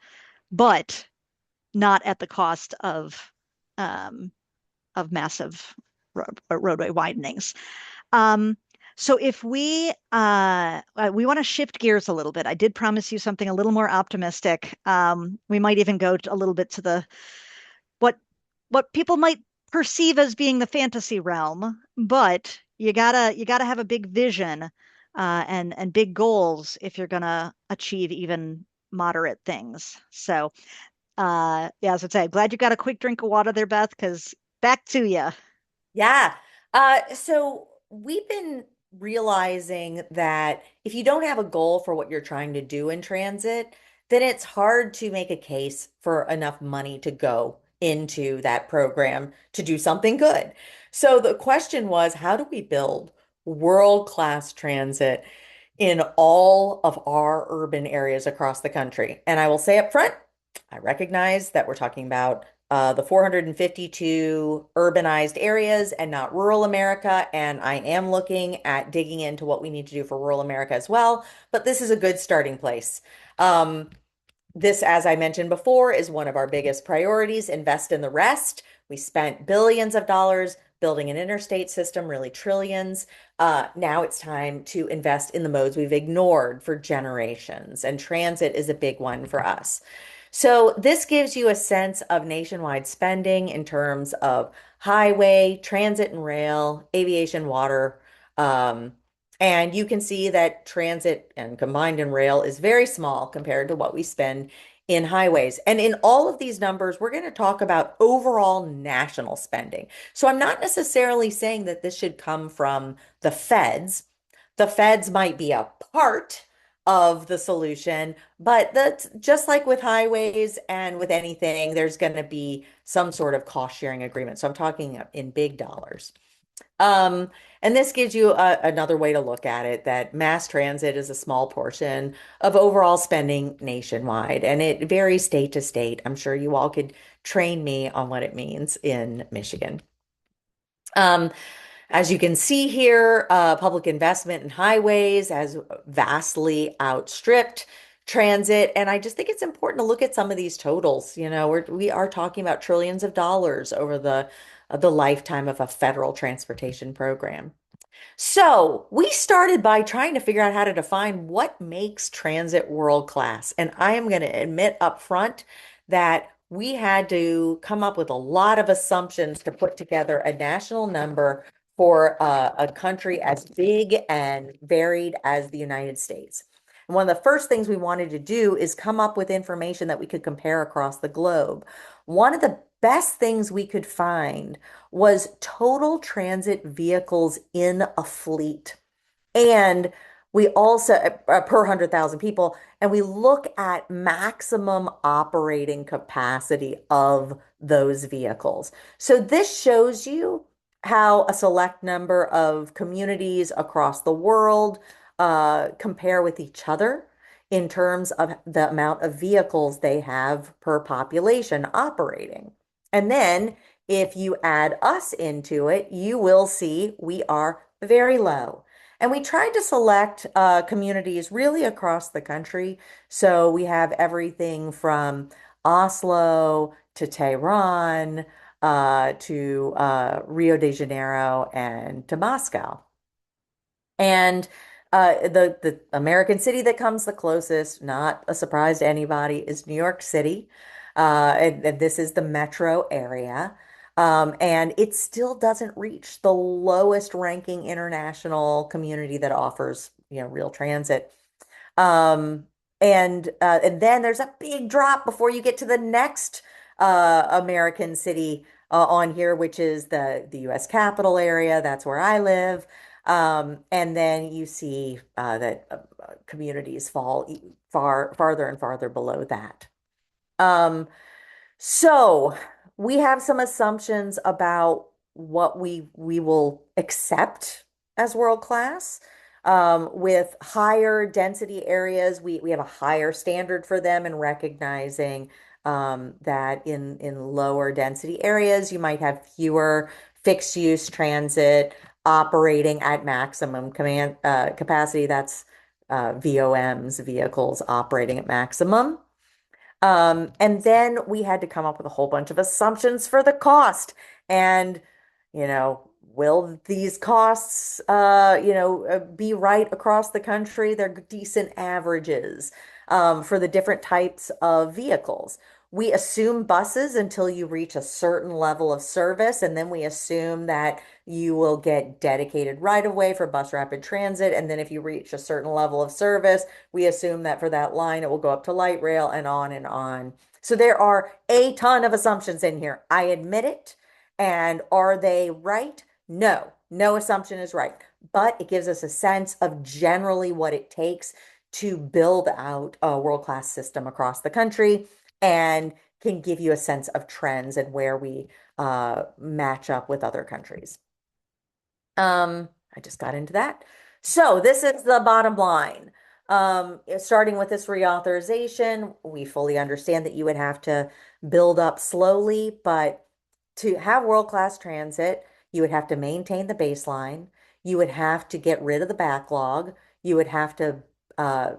but not at the cost um, of massive roadway widenings. Um, so if we want to shift gears a little bit, I did promise you something a little more optimistic. We might even go a little bit to the what what people might perceive as being the fantasy realm, but you gotta have a big vision and big goals if you're gonna achieve even moderate things. So yeah, as I say, glad you got a quick drink of water there, Beth, because back to you. Yeah. So we've been realizing that if you don't have a goal for what you're trying to do in transit, then it's hard to make a case for enough money to go into that program to do something good. So the question was, how do we build world-class transit in all of our urban areas across the country? And I will say up front, I recognize that we're talking about the 452 urbanized areas and not rural America. And I am looking at digging into what we need to do for rural America as well. But this is a good starting place. Um, this, as I mentioned before, is one of our biggest priorities. Invest in the rest. We spent billions of dollars building an interstate system, really trillions. Now it's time to invest in the modes we've ignored for generations, and transit is a big one for us. So this gives you a sense of nationwide spending in terms of highway, transit and rail, aviation, water. Um, and you can see that transit and combined in rail is very small compared to what we spend in highways. And in all of these numbers, we're going to talk about overall national spending. So I'm not necessarily saying that this should come from the feds. The feds might be a part of the solution, but that's just like with highways and with anything, there's going to be some sort of cost sharing agreement. So I'm talking in big dollars. Um, and this gives you another way to look at it, that mass transit is a small portion of overall spending nationwide, and it varies state to state. I'm sure you all could train me on what it means in Michigan. Um, as you can see here, public investment in highways has vastly outstripped transit. And I just think it's important to look at some of these totals. You know, we are talking about trillions of dollars over the lifetime of a federal transportation program. So we started by trying to figure out how to define what makes transit world class. And I am going to admit up front that we had to come up with a lot of assumptions to put together a national number for a country as big and varied as the United States. And one of the first things we wanted to do is come up with information that we could compare across the globe. One of the best things we could find was total transit vehicles in a fleet. And we also, per 100,000 people, and we look at maximum operating capacity of those vehicles. So this shows you how a select number of communities across the world compare with each other in terms of the amount of vehicles they have per population operating. And then if you add us into it, you will see we are very low. And we tried to select communities really across the country. So we have everything from Oslo to Tehran, to Rio de Janeiro and to Moscow. And the American city that comes the closest, not a surprise to anybody, is New York City. And this is the metro area. And it still doesn't reach the lowest ranking international community that offers, real transit. Um, and then there's a big drop before you get to the next American city on here, which is the U.S. capital area. That's where I live. And then you see that communities fall farther and farther below that. Um, so we have some assumptions about what we will accept as world class. With higher density areas, we have a higher standard for them and recognizing that in lower density areas, you might have fewer fixed use transit operating at maximum command capacity. That's VOMs, vehicles operating at maximum. And then we had to come up with a whole bunch of assumptions for the cost. And, will these costs, be right across the country? They're decent averages, for the different types of vehicles. We assume buses until you reach a certain level of service, and then we assume that you will get dedicated right of way for bus rapid transit. And then if you reach a certain level of service, we assume that for that line, it will go up to light rail and on and on. So there are a ton of assumptions in here. I admit it. And are they right? No, no assumption is right. But it gives us a sense of generally what it takes to build out a world-class system across the country and can give you a sense of trends and where we match up with other countries. I just got into that. So this is the bottom line. Starting with this reauthorization, we fully understand that you would have to build up slowly, but to have world-class transit, you would have to maintain the baseline. You would have to get rid of the backlog. You would have to uh,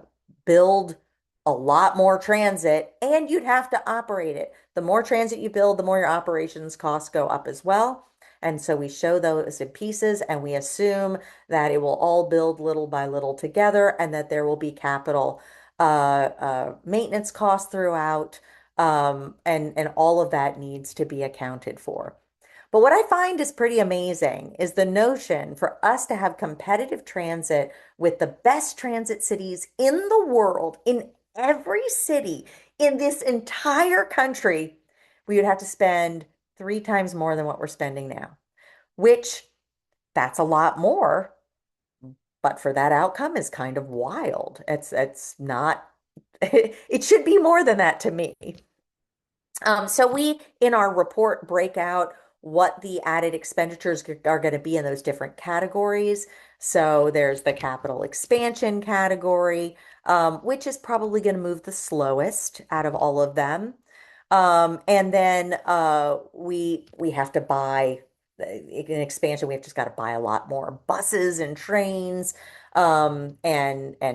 build a lot more transit, and you'd have to operate it. The more transit you build, the more your operations costs go up as well. And so we show those in pieces and we assume that it will all build little by little together and that there will be capital maintenance costs throughout. And all of that needs to be accounted for. But what I find is pretty amazing is the notion for us to have competitive transit with the best transit cities in the world, in every city in this entire country, we would have to spend 3 times more than what we're spending now, which that's a lot more, but for that outcome is kind of wild. It's not, it should be more than that to me. So we, in our report, break out what the added expenditures are going to be in those different categories. So there's the capital expansion category, which is probably going to move the slowest out of all of them. And then we have to buy an expansion. We've just got to buy a lot more buses and trains, and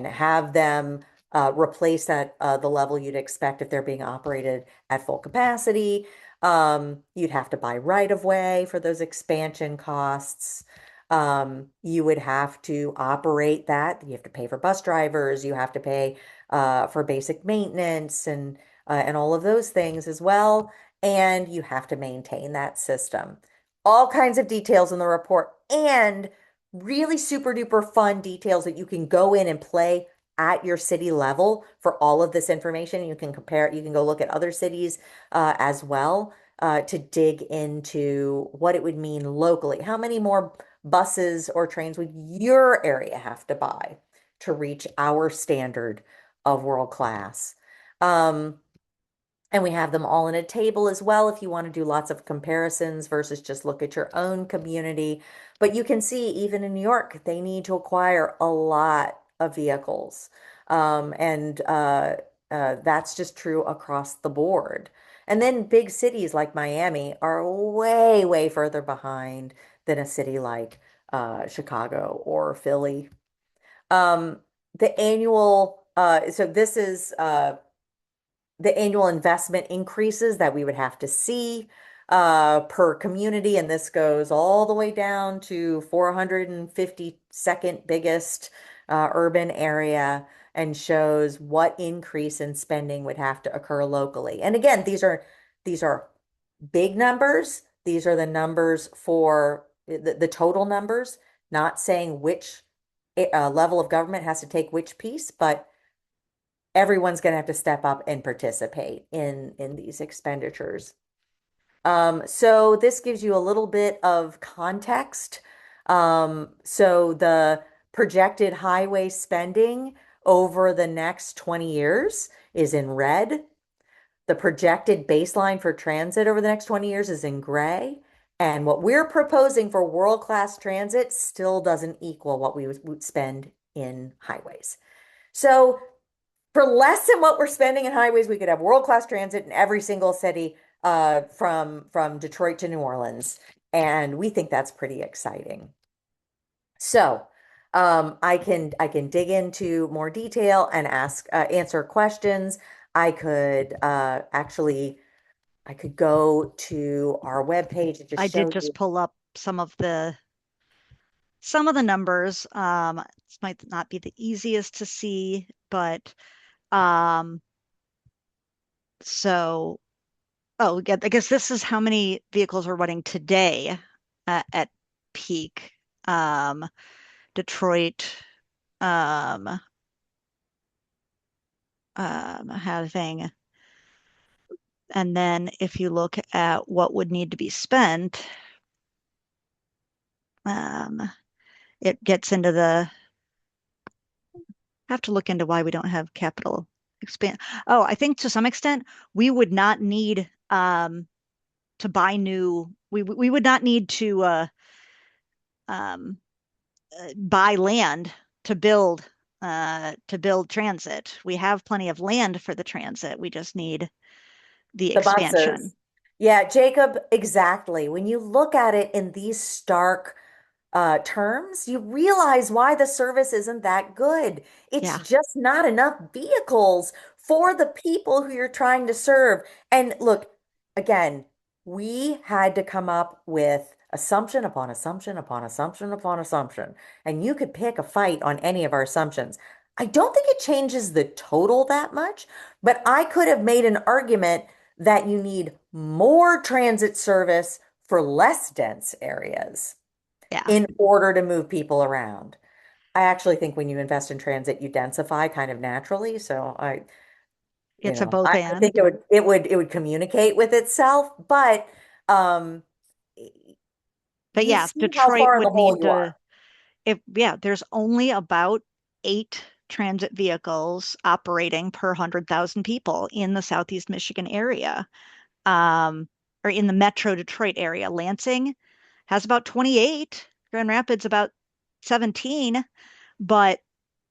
have them replace at the level you'd expect if they're being operated at full capacity. You'd have to buy right of way for those expansion costs. You would have to operate that. You have to pay for bus drivers. You have to pay for basic maintenance and all of those things as well. And you have to maintain that system. All kinds of details in the report and really super duper fun details that you can go in and play at your city level for all of this information. You can compare, you can go look at other cities as well to dig into what it would mean locally. How many more buses or trains would your area have to buy to reach our standard of world class? And we have them all in a table as well if you want to do lots of comparisons versus just look at your own community. But you can see even in New York, they need to acquire a lot of vehicles. And that's just true across the board. And then big cities like Miami are way, way further behind than a city like Chicago or Philly. Um, the annual, so this is the annual investment increases that we would have to see. per community, and this goes all the way down to 452nd biggest urban area and shows what increase in spending would have to occur locally. And again, these are big numbers. These are the numbers for the total numbers, not saying which level of government has to take which piece, but everyone's going to have to step up and participate in these expenditures. So this gives you a little bit of context. So the projected highway spending over the next 20 years is in red. The projected baseline for transit over the next 20 years is in gray. And what we're proposing for world-class transit still doesn't equal what we would spend in highways. So for less than what we're spending in highways, we could have world-class transit in every single city from Detroit to New Orleans. And we think that's pretty exciting. So I can dig into more detail and answer questions. I could actually I could go to our webpage and just I did show just you. pull up some of the numbers. This might not be the easiest to see, but um, so oh, yeah, I guess this is how many vehicles are running today at peak. Um, Detroit um, having, and then if you look at what would need to be spent, um, it gets into the have to look into why we don't have capital expand. Oh, I think to some extent we would not need to buy new. We would not need um, buy land to build transit. We have plenty of land for the transit. We just need the The buses. expansion. Yeah, Jacob, exactly. When you look at it in these stark terms, you realize why the service isn't that good. It's Yeah, just not enough vehicles for the people who you're trying to serve. And look, again, we had to come up with assumption upon assumption upon assumption upon assumption. And you could pick a fight on any of our assumptions. I don't think it changes the total that much, but I could have made an argument that you need more transit service for less dense areas yeah. in order to move people around. I actually think when you invest in transit, you densify kind of naturally. So It's a both I think and. it would communicate with itself, but um, But you yeah, see how Detroit far in the would hole need you are. to if yeah, there's only about 8 transit vehicles operating per 100,000 people in the Southeast Michigan area, um, or in the Metro Detroit area. Lansing has about 28, Grand Rapids about 17, but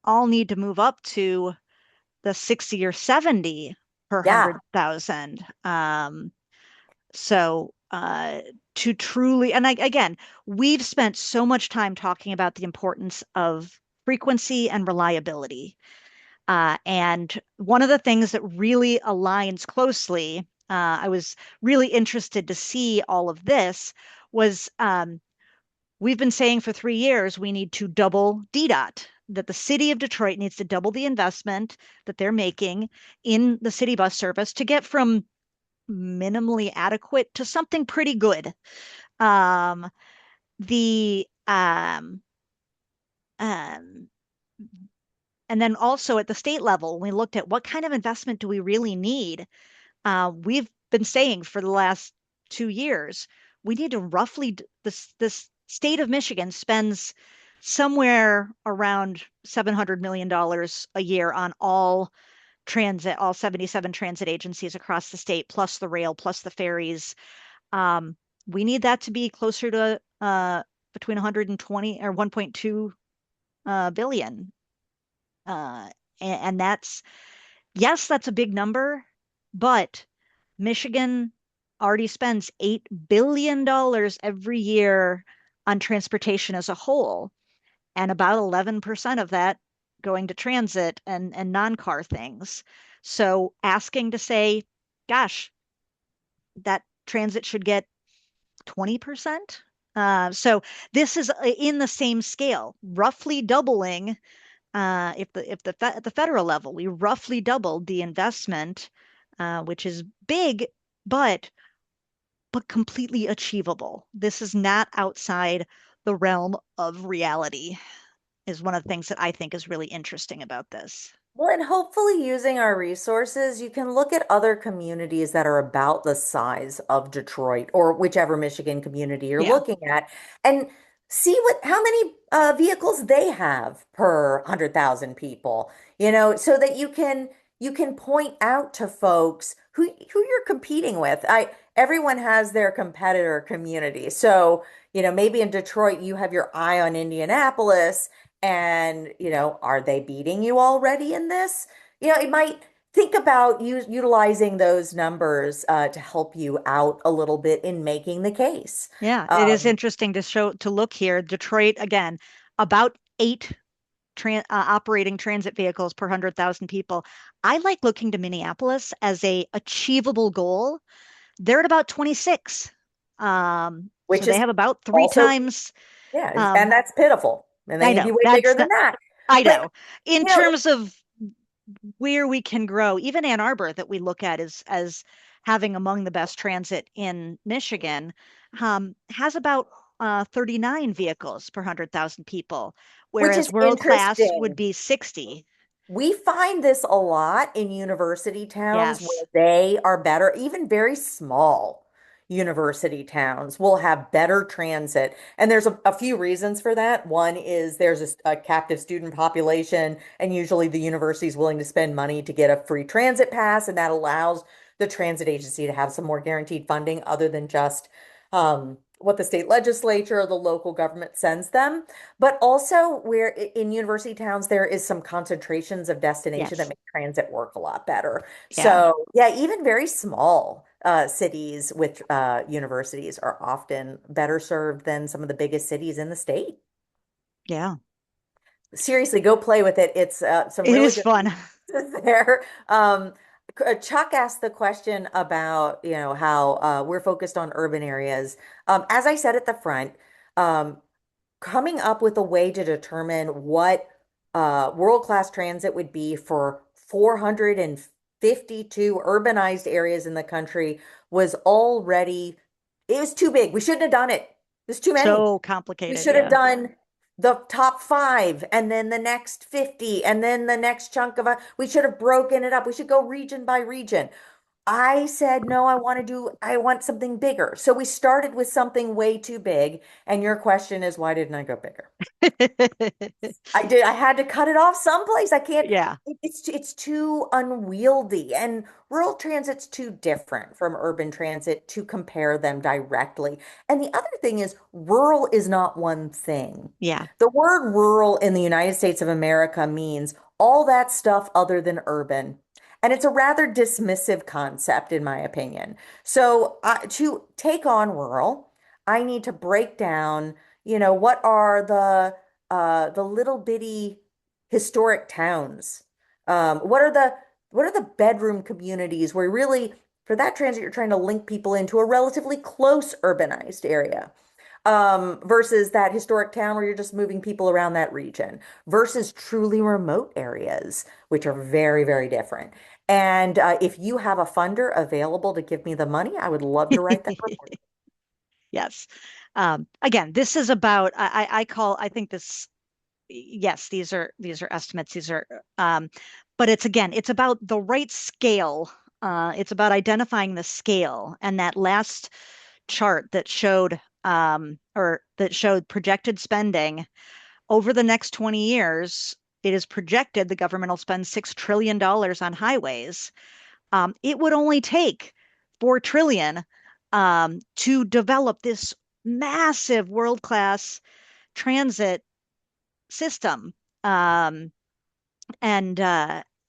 all need to move up to the 60 or 70 per Yeah, 100,000. So to truly, and again, we've spent so much time talking about the importance of frequency and reliability. And one of the things that really aligns closely, I was really interested to see all of this, was we've been saying for 3 years we need to double DDOT, that the city of Detroit needs to double the investment that they're making in the city bus service to get from minimally adequate to something pretty good. Um, the um, and then also at the state level, we looked at what kind of investment do we really need. We've been saying for the last 2 years, we need to roughly this state of Michigan spends somewhere around $700 million a year on all 77 transit agencies across the state, plus the rail, plus the ferries. Um, we need that to be closer to between 120 or 1.2 billion. Uh, and that's, yes, that's a big number, but Michigan already spends $8 billion every year on transportation as a whole, and about 11% of that going to transit and non-car things. So asking to say, gosh, that transit should get 20%. So this is in the same scale, roughly doubling. If at the federal level, we roughly doubled the investment, which is big, but completely achievable. This is not outside the realm of reality, is one of the things that I think is really interesting about this. Well, and hopefully using our resources, you can look at other communities that are about the size of Detroit or whichever Michigan community you're Yeah. looking at and see how many vehicles they have per 100,000 people, so that you can point out to folks who you're competing with. Everyone has their competitor community. So, maybe in Detroit you have your eye on Indianapolis and, are they beating you already in this? It might think about utilizing those numbers to help you out a little bit in making the case. Yeah, it is Um, interesting to look here. Detroit, again, about eight operating transit vehicles per 100,000 people. I like looking to Minneapolis as a achievable goal. They're at about 26. So which they is have about three also, times. yeah, Um, and that's pitiful. And they I need to be know way bigger that's than the that. I But, know. In you know, terms of where we can grow, even Ann Arbor that we look at as having among the best transit in Michigan, has about 39 vehicles per 100,000 people, which whereas is world class would interesting. be 60. We find this a lot in university towns Yes. where they are better, even very small university towns will have better transit. And there's a few reasons for that. One is there's a captive student population, and usually the university is willing to spend money to get a free transit pass, and that allows the transit agency to have some more guaranteed funding other than just what the state legislature or the local government sends them. But also, where in university towns, there is some concentrations of destination that Yes. make transit work a lot better. Yeah. So, yeah, even very small cities with universities are often better served than some of the biggest cities in the state. Yeah. Seriously, go play with it. It's some It really is good fun. resources there. Chuck asked the question about, how we're focused on urban areas. As I said at the front, um, coming up with a way to determine what world-class transit would be for 452 urbanized areas in the country was already, it was too big. We shouldn't have done it. There's too many. So We complicated. should have Yeah. done the top five and then the next 50 and then the next chunk we should have broken it up. We should go region by region. I said, no, I want something bigger. So we started with something way too big. And your question is, why didn't I go bigger? I did. I had to cut it off someplace. I can't. Yeah. It's too unwieldy, and rural transit's too different from urban transit to compare them directly. And the other thing is, rural is not one thing. Yeah. The word rural in the United States of America means all that stuff other than urban. And it's a rather dismissive concept, in my opinion. So, to take on rural, I need to break down, what are the little bitty historic towns. What are the bedroom communities where really for that transit you're trying to link people into a relatively close urbanized area, versus that historic town where you're just moving people around that region versus truly remote areas, which are very, very different. And if you have a funder available to give me the money, I would love to write that report. Yes. Again, this is about I think this yes, these are estimates. These are but it's about the right scale. It's about identifying the scale. And that last chart that showed projected spending over the next 20 years, it is projected the government will spend $6 trillion on highways. It would only take 4 trillion to develop this massive world-class transit system. Um, and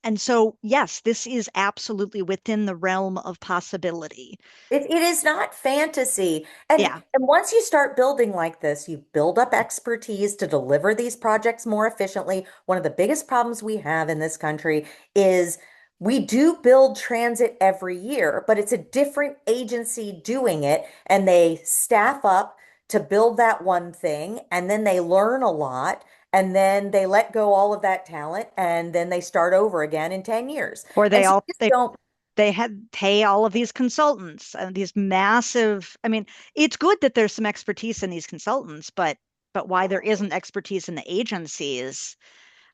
and so yes, this is absolutely within the realm of possibility. It is not fantasy. And Yeah. and once you start building like this, you build up expertise to deliver these projects more efficiently. One of the biggest problems we have in this country is We do build transit every year, but it's a different agency doing it, and they staff up to build that one thing, and then they learn a lot, and then they let go all of that talent, and then they start over again in 10 years. Or And so you just don't, they had pay all of these consultants and these massive, I mean, it's good that there's some expertise in these consultants, but why there isn't expertise in the agencies.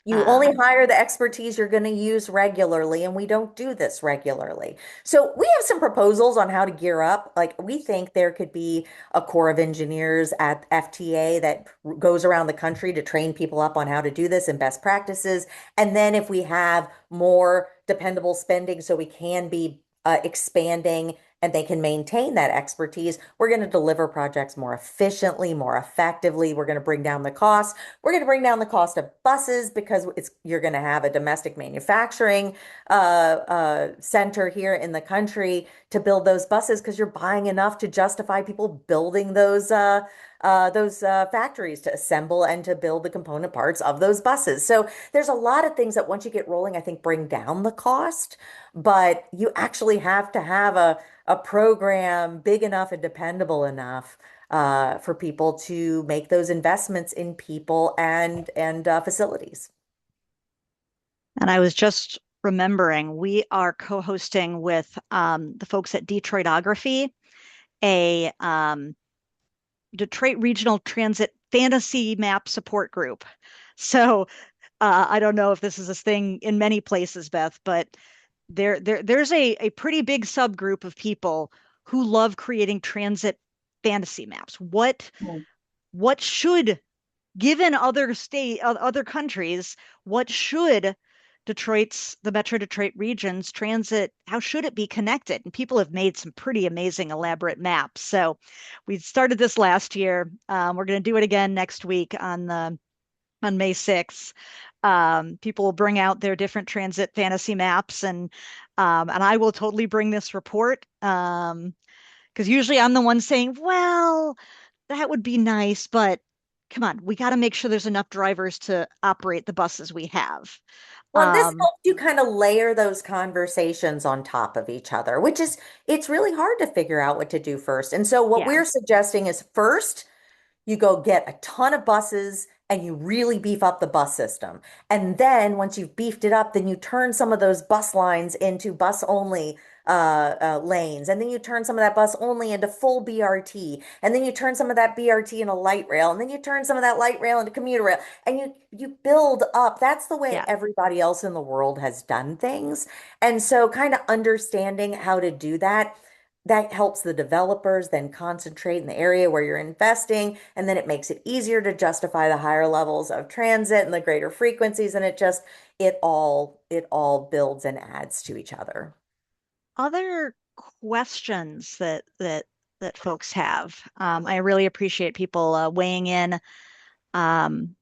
you only um hire the expertise you're going to use regularly, and we don't do this regularly. So we have some proposals on how to gear up. Like we think there could be a corps of engineers at FTA that goes around the country to train people up on how to do this and best practices. And then if we have more dependable spending so we can be expanding and they can maintain that expertise, we're going to deliver projects more efficiently, more effectively. We're going to bring down the cost. We're going to bring down the cost of buses because you're going to have a domestic manufacturing center here in the country to build those buses because you're buying enough to justify people building those factories to assemble and to build the component parts of those buses. So there's a lot of things that once you get rolling, I think bring down the cost, but you actually have to have a program big enough and dependable enough for people to make those investments in people and facilities. and I was just remembering we are co-hosting with the folks at Detroitography, a Detroit Regional Transit Fantasy Map Support Group. So I don't know if this is a thing in many places, Beth, but there's a pretty big subgroup of people who love creating transit fantasy maps. What should, given other countries, what should the Metro Detroit region's transit, how should it be connected? And people have made some pretty amazing, elaborate maps. So we started this last year. We're going to do it again next week on May 6th. People will bring out their different transit fantasy maps, and I will totally bring this report. Because usually I'm the one saying, well, that would be nice, but come on, we got to make sure there's enough drivers to operate the buses we have. Well, and this Um, helps you kind of layer those conversations on top of each other, which is, it's really hard to figure out what to do first. And so what yeah, we're suggesting is first, you go get a ton of buses and you really beef up the bus system. And then once you've beefed it up, then you turn some of those bus lines into bus only lanes. And then you turn some of that bus only into full BRT. And then you turn some of that BRT into light rail. And then you turn some of that light rail into commuter rail. And you build up. That's the way yeah. everybody else in the world has done things. And so kind of understanding how to do that, that helps the developers then concentrate in the area where you're investing, and then it makes it easier to justify the higher levels of transit and the greater frequencies, and it all builds and adds to each other. Other questions that folks have. I really appreciate people weighing um,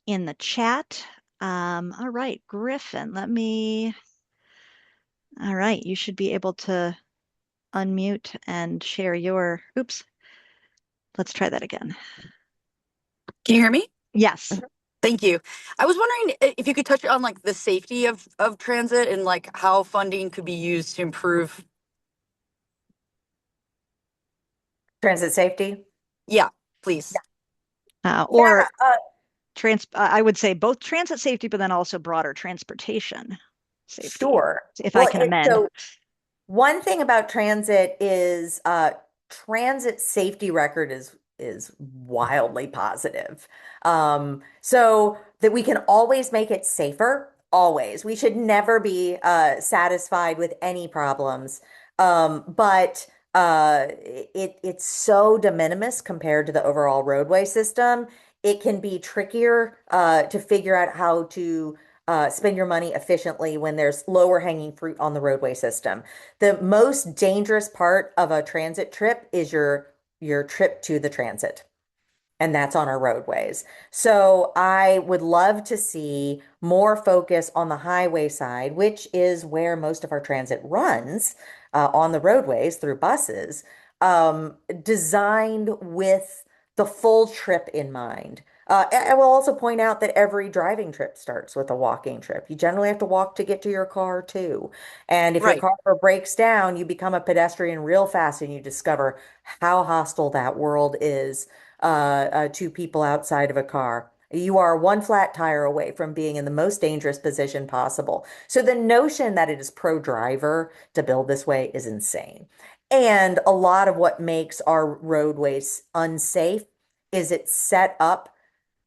in the chat. All right, Griffin, all right, you should be able to unmute and share oops, let's try that again. Can you hear me? Yes. Thank you. I was wondering if you could touch on like the safety of transit and like how funding could be used to improve. Transit safety. Yeah, please. Or Yeah, I would say both transit safety, but then also broader transportation safety, sure. if I Well, can amend. so one thing about transit is transit safety record is wildly positive. So that we can always make it safer, always. We should never be satisfied with any problems. But it's so de minimis compared to the overall roadway system. It can be trickier to figure out how to spend your money efficiently when there's lower hanging fruit on the roadway system. The most dangerous part of a transit trip is your trip to the transit, and that's on our roadways. So I would love to see more focus on the highway side, which is where most of our transit runs on the roadways through buses, designed with the full trip in mind. I will also point out that every driving trip starts with a walking trip. You generally have to walk to get to your car too. And if your Right. car breaks down, you become a pedestrian real fast and you discover how hostile that world is to people outside of a car. You are one flat tire away from being in the most dangerous position possible. So the notion that it is pro-driver to build this way is insane. And a lot of what makes our roadways unsafe is it's set up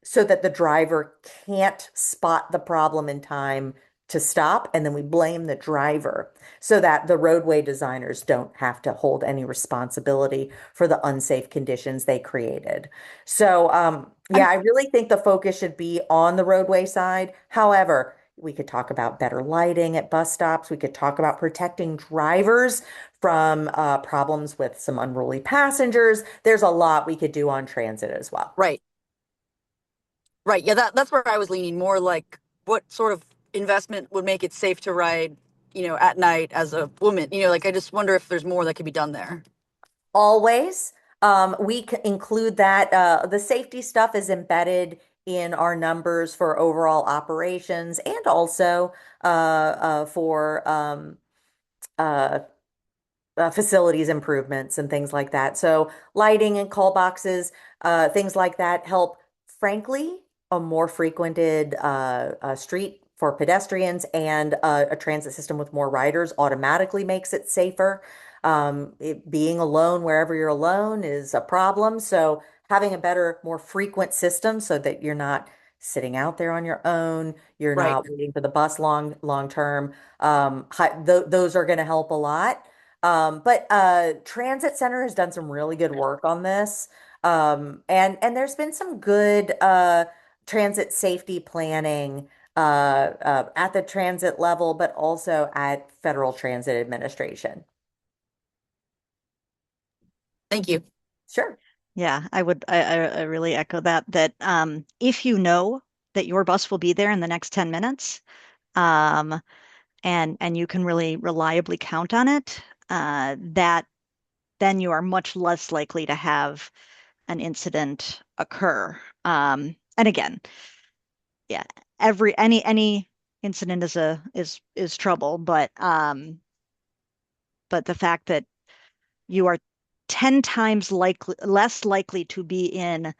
so that the driver can't spot the problem in time to stop. And then we blame the driver so that the roadway designers don't have to hold any responsibility for the unsafe conditions they created. So, yeah, I'm I really think the focus should be on the roadway side. However, we could talk about better lighting at bus stops. We could talk about protecting drivers from problems with some unruly passengers. There's a lot we could do on transit as well. right. Right. Yeah, that's where I was leaning more like what sort of investment would make it safe to ride, at night as a woman. Like I just wonder if there's more that could be done there. Always. We include that. The safety stuff is embedded in our numbers for overall operations and also for uh, facilities improvements and things like that. So lighting and call boxes, things like that help. Frankly, a more frequented street for pedestrians and a transit system with more riders automatically makes it safer. Being alone wherever you're alone is a problem. So having a better, more frequent system so that you're not sitting out there on your own, you're Right. not waiting for the bus long term. Those are going to help a lot. But Transit Center has done some really good work on this. And there's been some good transit safety planning at the transit level, but also at Federal Transit Administration. Thank you. Sure. Yeah, I really echo that if you know that your bus will be there in the next 10 minutes, um, and you can really reliably count on it, that then you are much less likely to have an incident occur. And again, yeah, any incident is trouble, but the fact that you are 10 times less likely to be in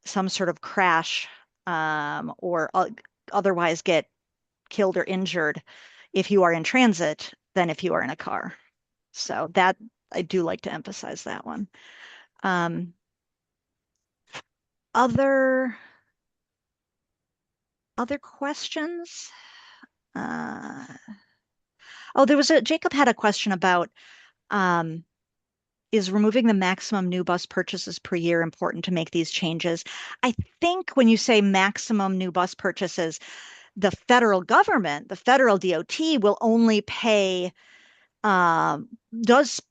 some sort of crash, or otherwise get killed or injured if you are in transit than if you are in a car. So that I do like to emphasize that one. Um, other other questions? Uh, oh, Jacob had a question about, um, is removing the maximum new bus purchases per year important to make these changes? I think when you say maximum new bus purchases, the federal government, the federal DOT will only um, does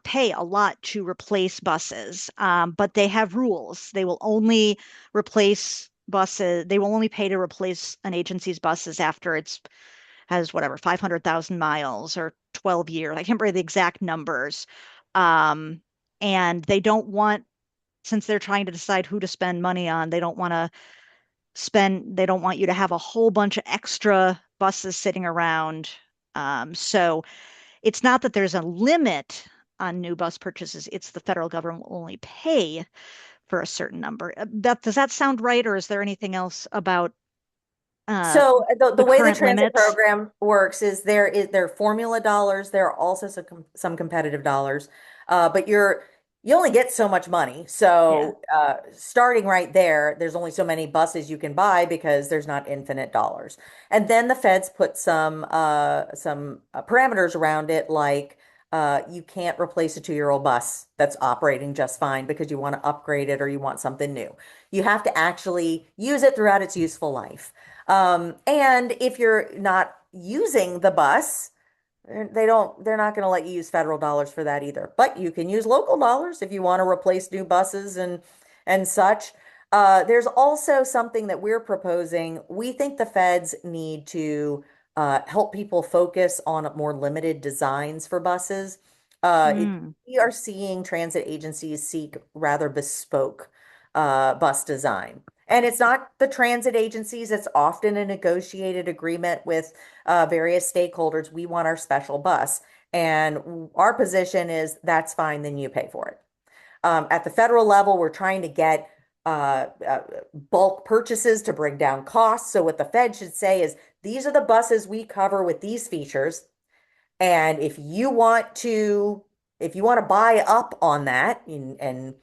pay a lot to replace buses, but they have rules. They will only replace buses. They will only pay to replace an agency's buses after it's has whatever 500,000 miles or 12 years. I can't remember the exact numbers. Um, and they don't want, since they're trying to decide who to spend money on, they don't want you to have a whole bunch of extra buses sitting around. So it's not that there's a limit on new bus purchases, it's the federal government will only pay for a certain number. Beth, does that sound right, or is there anything else about uh, So the the way the current transit limits? program works is there are formula dollars. There are also some competitive dollars, but you only get so much money. Yeah. So starting right there, there's only so many buses you can buy because there's not infinite dollars. And then the feds put some parameters around it, like you can't replace a 2-year-old bus that's operating just fine because you want to upgrade it or you want something new. You have to actually use it throughout its useful life. And if you're not using the bus, they're not going to let you use federal dollars for that either. But you can use local dollars if you want to replace new buses and such. There's also something that we're proposing. We think the feds need to help people focus on more limited designs for buses. Mm. We are seeing transit agencies seek rather bespoke bus design. And it's not the transit agencies, it's often a negotiated agreement with various stakeholders. We want our special bus. And our position is that's fine, then you pay for it. At the federal level, we're trying to get bulk purchases to bring down costs. So, what the Fed should say is these are the buses we cover with these features. And if you want to buy up on that and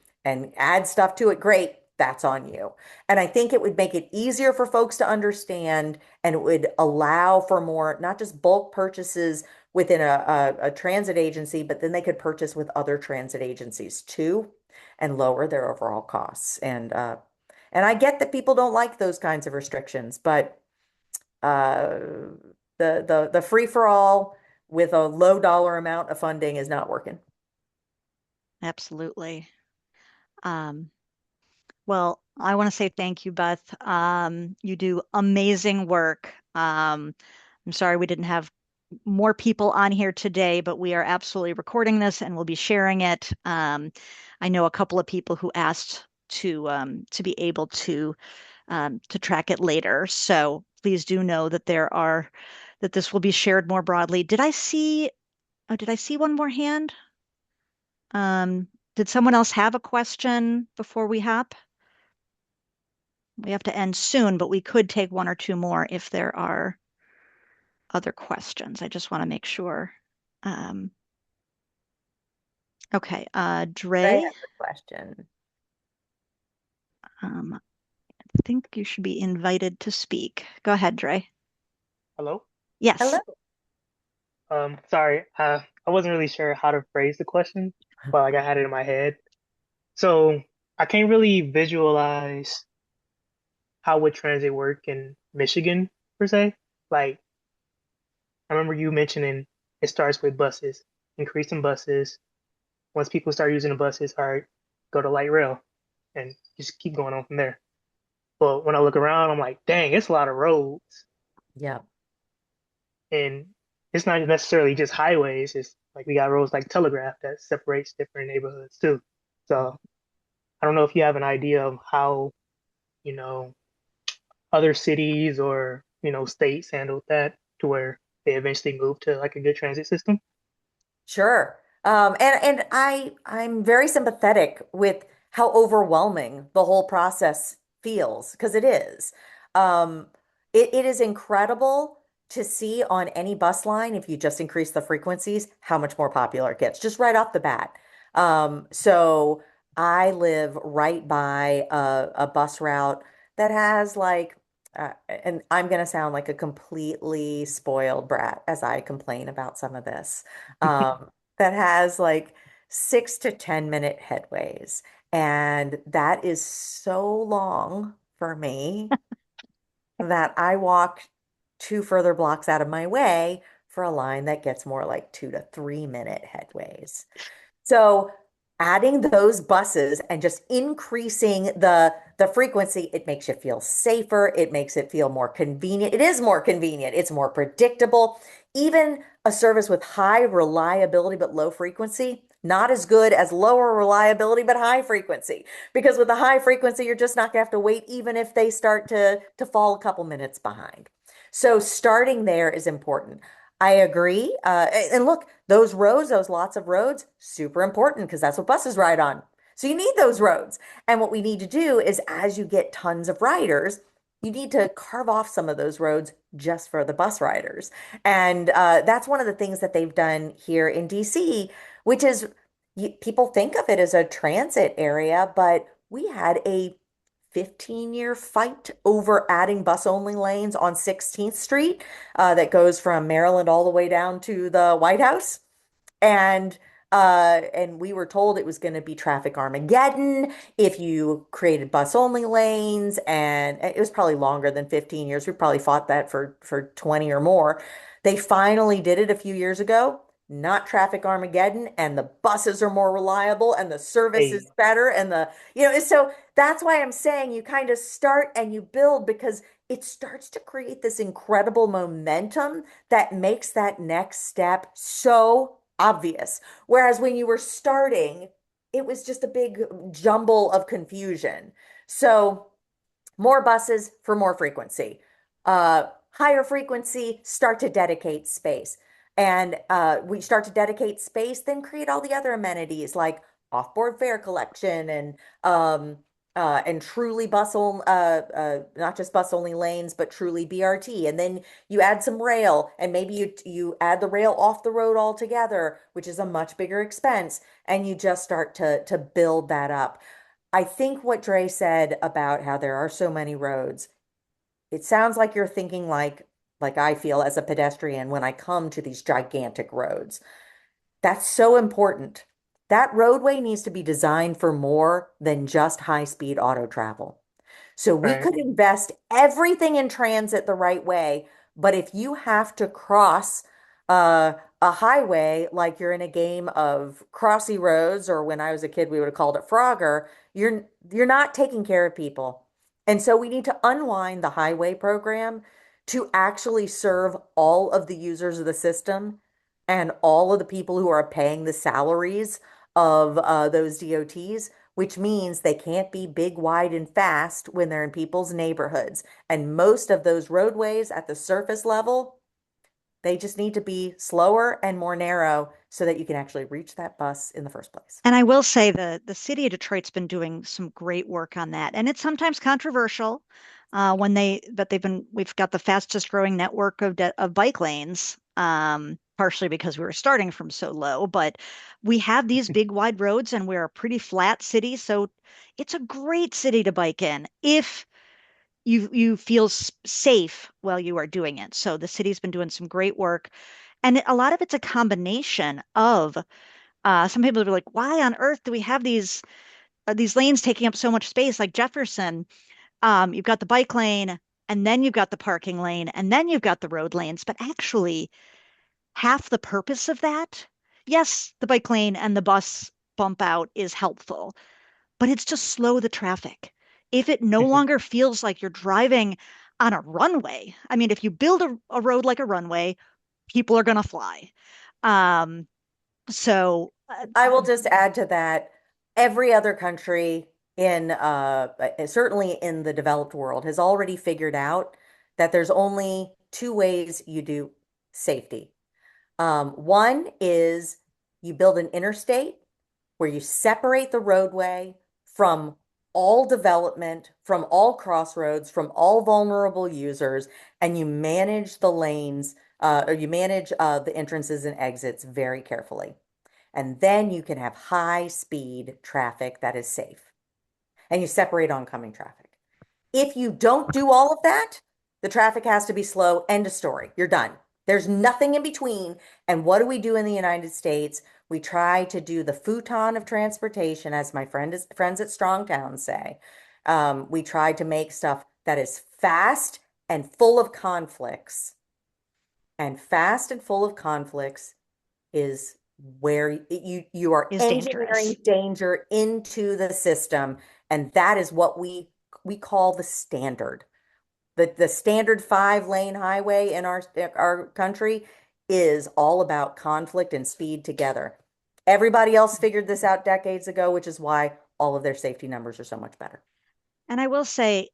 add stuff to it, great, that's on you. And I think it would make it easier for folks to understand, and it would allow for more, not just bulk purchases within a transit agency, but then they could purchase with other transit agencies too and lower their overall costs. And I get that people don't like those kinds of restrictions, but uh, the free for all with a low dollar amount of funding is not working. Absolutely. Um, well, I want to say thank you, Beth. You do amazing work. I'm sorry we didn't have more people on here today, but we are absolutely recording this and we'll be sharing it. I know a couple of people who asked to be able to track it later. So please do know that that this will be shared more broadly. Did I see one more hand? Um, did someone else have a question before we hop? We have to end soon, but we could take one or two more if there are other questions. I just want to make sure. Um, okay, I Dre, have a question. I think you should be invited to speak. Go ahead, Dre. Hello. Hello. Yes. Sorry, I wasn't really sure how to phrase the question, but like I had it in my head. So I can't really visualize how would transit work in Michigan per se. Like I remember you mentioning it starts with buses, increasing buses. Once people start using the buses, all right, go to light rail, and just keep going on from there. But when I look around, I'm like, dang, it's a lot of roads. Yeah. And it's not necessarily just highways. It's like we got roads like Telegraph that separates different neighborhoods too. So I don't know if you have an idea of how, you know, other cities or, states handled that to where they eventually moved to like a good transit system. Sure. And I'm very sympathetic with how overwhelming the whole process feels because it is. Um, it is incredible to see on any bus line, if you just increase the frequencies, how much more popular it gets, just right off the bat. So I live right by a bus route that has and I'm going to sound like a completely spoiled brat as I complain about some of this that has like 6 to 10 minute headways. And that is so long for me that I walk two further blocks out of my way for a line that gets more like 2 to 3 minute headways. So adding those buses and just increasing the frequency, it makes you feel safer. It makes it feel more convenient. It is more convenient. It's more predictable. Even a service with high reliability but low frequency, not as good as lower reliability but high frequency. Because with the high frequency, you're just not going to have to wait even if they start to fall a couple minutes behind. So starting there is important. I agree. And look, those roads, those lots of roads, super important because that's what buses ride on. So you need those roads. And what we need to do is as you get tons of riders, you need to carve off some of those roads just for the bus riders. And that's one of the things that they've done here in DC, which is people think of it as a transit area, but we had a 15-year fight over adding bus only lanes on 16th Street that goes from Maryland all the way down to the White House. And we were told it was going to be traffic Armageddon if you created bus only lanes, and it was probably longer than 15 years. We probably fought that for 20 or more. They finally did it a few years ago. Not traffic Armageddon, and the buses are more reliable, and the service Hey, is better, and so that's why I'm saying you kind of start and you build because it starts to create this incredible momentum that makes that next step so obvious. Whereas when you were starting, it was just a big jumble of confusion. So More buses for more frequency. Higher frequency, start to dedicate space. And we start to dedicate space, then create all the other amenities like off-board fare collection and truly not just bus only lanes, but truly BRT. And then you add some rail, and maybe you add the rail off the road altogether, which is a much bigger expense, and you just start to build that up. I think what Dre said about how there are so many roads, it sounds like you're thinking like I feel as a pedestrian when I come to these gigantic roads. That's so important. That roadway needs to be designed for more than just high-speed auto travel. So we Right. could invest everything in transit the right way, but if you have to cross a highway like you're in a game of Crossy Roads, or when I was a kid, we would have called it Frogger, you're not taking care of people. And so we need to unwind the highway program to actually serve all of the users of the system and all of the people who are paying the salaries of those DOTs, which means they can't be big, wide, and fast when they're in people's neighborhoods. And most of those roadways at the surface level, they just need to be slower and more narrow so that you can actually reach that bus in the first place. And I will say the city of Detroit's been doing some great work on that, and it's sometimes controversial but we've got the fastest growing network of bike lanes, partially because we were starting from so low, but we have these big wide roads, and we're a pretty flat city, so it's a great city to bike in if you feel safe while you are doing it. So the city's been doing some great work, and a lot of it's a combination of some people are like, why on earth do we have these lanes taking up so much space? Like Jefferson, you've got the bike lane, and then you've got the parking lane, and then you've got the road lanes. But actually, half the purpose of that, yes, the bike lane and the bus bump out is helpful, but it's to slow the traffic. If it no longer feels like you're driving on a runway, I mean, if you build a road like a runway, people are going to fly. Um, so I will just add to that, every other country certainly in the developed world has already figured out that there's only two ways you do safety. One is you build an interstate where you separate the roadway from all development, from all crossroads, from all vulnerable users, and you manage the lanes, or you manage the entrances and exits very carefully. And then you can have high speed traffic that is safe. And you separate oncoming traffic. If you don't do all of that, the traffic has to be slow. End of story. You're done. There's nothing in between. And what do we do in the United States? We try to do the futon of transportation, as my friends at Strongtown say. We try to make stuff that is fast and full of conflicts. And fast and full of conflicts is where you are is engineering dangerous. danger into the system, and that is what we call the standard. The standard 5 lane highway in our country is all about conflict and speed together. Everybody else figured this out decades ago, which is why all of their safety numbers are so much better. And I will say,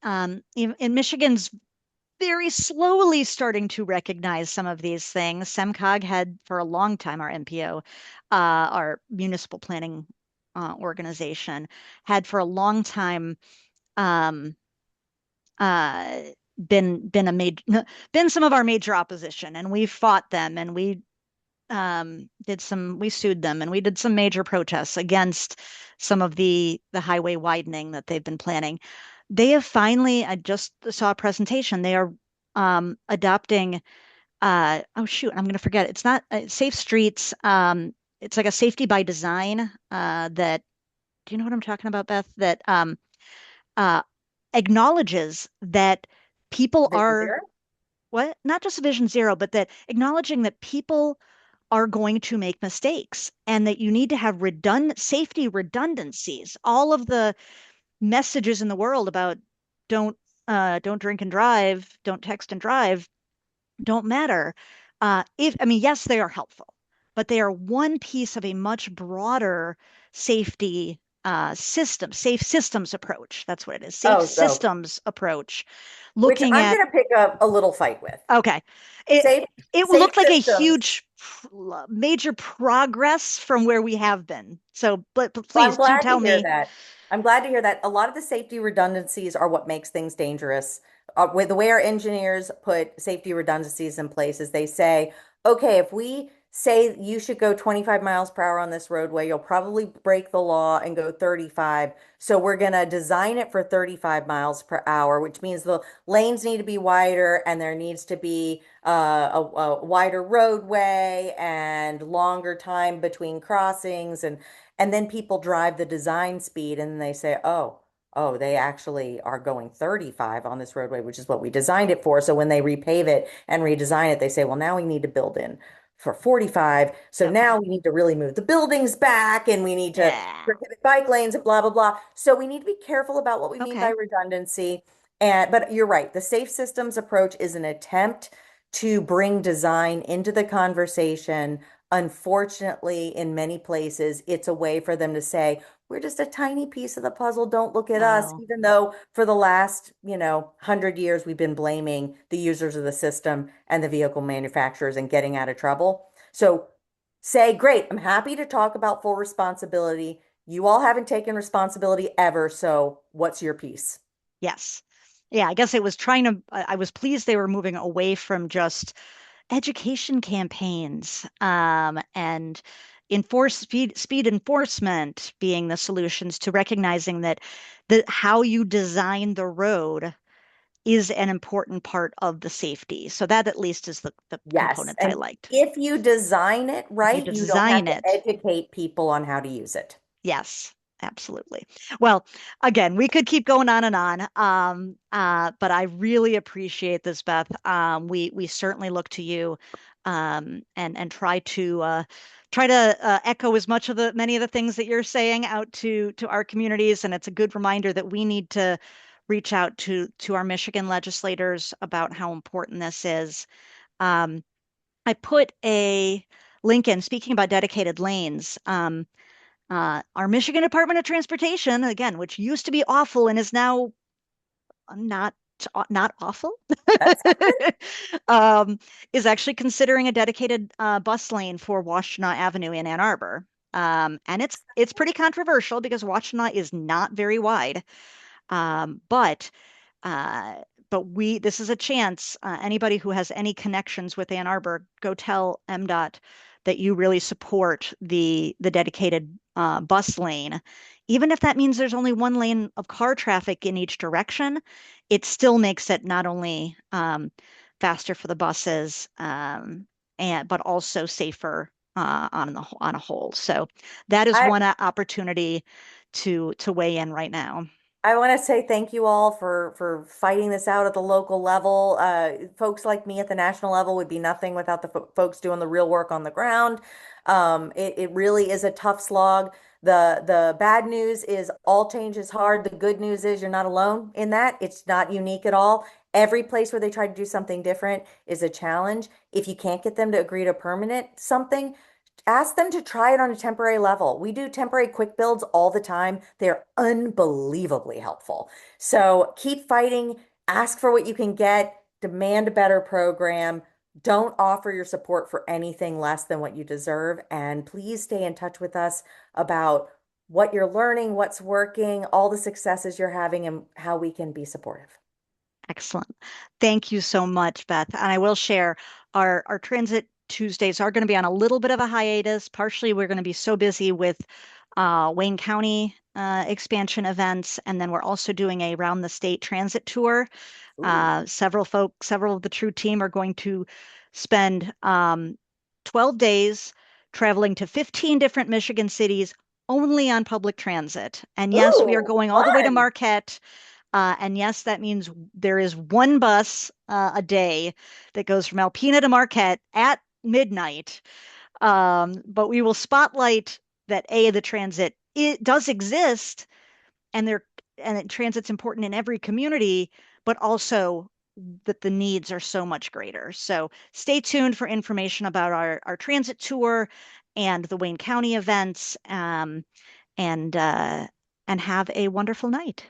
in Michigan's very slowly starting to recognize some of these things. SEMCOG had for a long time, our MPO, our municipal planning organization, had for a long time um, uh, been a major been some of our major opposition, and we fought them, and we sued them, and we did some major protests against some of the highway widening that they've been planning. They have finally, I just saw a presentation. They are adopting oh shoot, I'm gonna forget. It's not Safe Streets. It's like a safety by design that do you know what I'm talking about, Beth? That uh acknowledges that people Vision are zero? what? Not just Vision Zero, but that acknowledging that people are going to make mistakes and that you need to have safety redundancies. All of the messages in the world about don't don't drink and drive, don't text and drive, don't matter. If I mean, yes, they are helpful, but they are one piece of a much broader safety. safe systems approach. That's what it is. Safe Oh, systems approach, which looking I'm at, going to pick up a little fight with. okay. It Safe, it safe looked like a systems. huge major progress from where we have been. So, but Well, I'm please do glad to tell hear me. that. I'm glad to hear that. A lot of the safety redundancies are what makes things dangerous. With the way our engineers put safety redundancies in place is they say, okay, if we say you should go 25 miles per hour on this roadway, you'll probably break the law and go 35. So we're going to design it for 35 miles per hour, which means the lanes need to be wider and there needs to be a wider roadway and longer time between crossings and then people drive the design speed and they say, oh, they actually are going 35 on this roadway, which is what we designed it for. So when they repave it and redesign it, they say, well, now we need to build in for 45. So Okay. now we need to really move the buildings back and we need to Yeah. prohibit bike lanes and blah, blah, blah. So we need to be careful about what we mean by Okay. redundancy. But you're right. The safe systems approach is an attempt to bring design into the conversation. Unfortunately, in many places, it's a way for them to say, we're just a tiny piece of the puzzle. Don't look at us, Oh, even though for the last, 100 years, we've been blaming the users of the system and the vehicle manufacturers and getting out of trouble. So say, great, I'm happy to talk about full responsibility. You all haven't taken responsibility ever. So what's your piece? yes. Yeah, I guess it was trying to, I was pleased they were moving away from just education campaigns, and speed enforcement being the solutions to recognizing that how you design the road is an important part of the safety. So that at least is the Yes. components I And liked. if you design it If you right, you don't have design to it, educate people on how to use it. yes, absolutely. Well, again, we could keep going on and on. But I really appreciate this, Beth. We certainly look to you, and try to echo as much of the many of the things that you're saying out to our communities. And it's a good reminder that we need to reach out to our Michigan legislators about how important this is. Um, I put a link in, speaking about dedicated lanes. Our Michigan Department of Transportation, again, which used to be awful and is now not not awful, That's um, is actually considering a dedicated bus lane for Washtenaw Avenue in Ann Arbor. And it's pretty controversial because Washtenaw is not very wide. Um, but uh, but this is a chance. Anybody who has any connections with Ann Arbor, go tell MDOT that you really support the dedicated bus lane. Even if that means there's only one lane of car traffic in each direction, it still makes it not only faster for the buses, and but also safer on a whole. So that is I one opportunity to weigh in right now. I want to say thank you all for fighting this out at the local level. Folks like me at the national level would be nothing without the folks doing the real work on the ground. It really is a tough slog. The bad news is all change is hard. The good news is you're not alone in that. It's not unique at all. Every place where they try to do something different is a challenge. If you can't get them to agree to permanent something, ask them to try it on a temporary level. We do temporary quick builds all the time. They're unbelievably helpful. So keep fighting, ask for what you can get, demand a better program. Don't offer your support for anything less than what you deserve. And please stay in touch with us about what you're learning, what's working, all the successes you're having, and how we can be supportive. Excellent. Thank you so much, Beth. And I will share our Transit Tuesdays are going to be on a little bit of a hiatus. Partially, we're going to be so busy with Wayne County expansion events, and then we're also doing a round the state transit tour. Ooh. Several of the True team are going to spend 12 days traveling to 15 different Michigan cities only on public transit. And yes, we are Ooh, going all the way to fun. Marquette. And yes, that means there is one bus a day that goes from Alpena to Marquette at midnight. But we will spotlight that the transit it does exist, and transit's important in every community, but also that the needs are so much greater. So stay tuned for information about our transit tour and the Wayne County events. and have a wonderful night.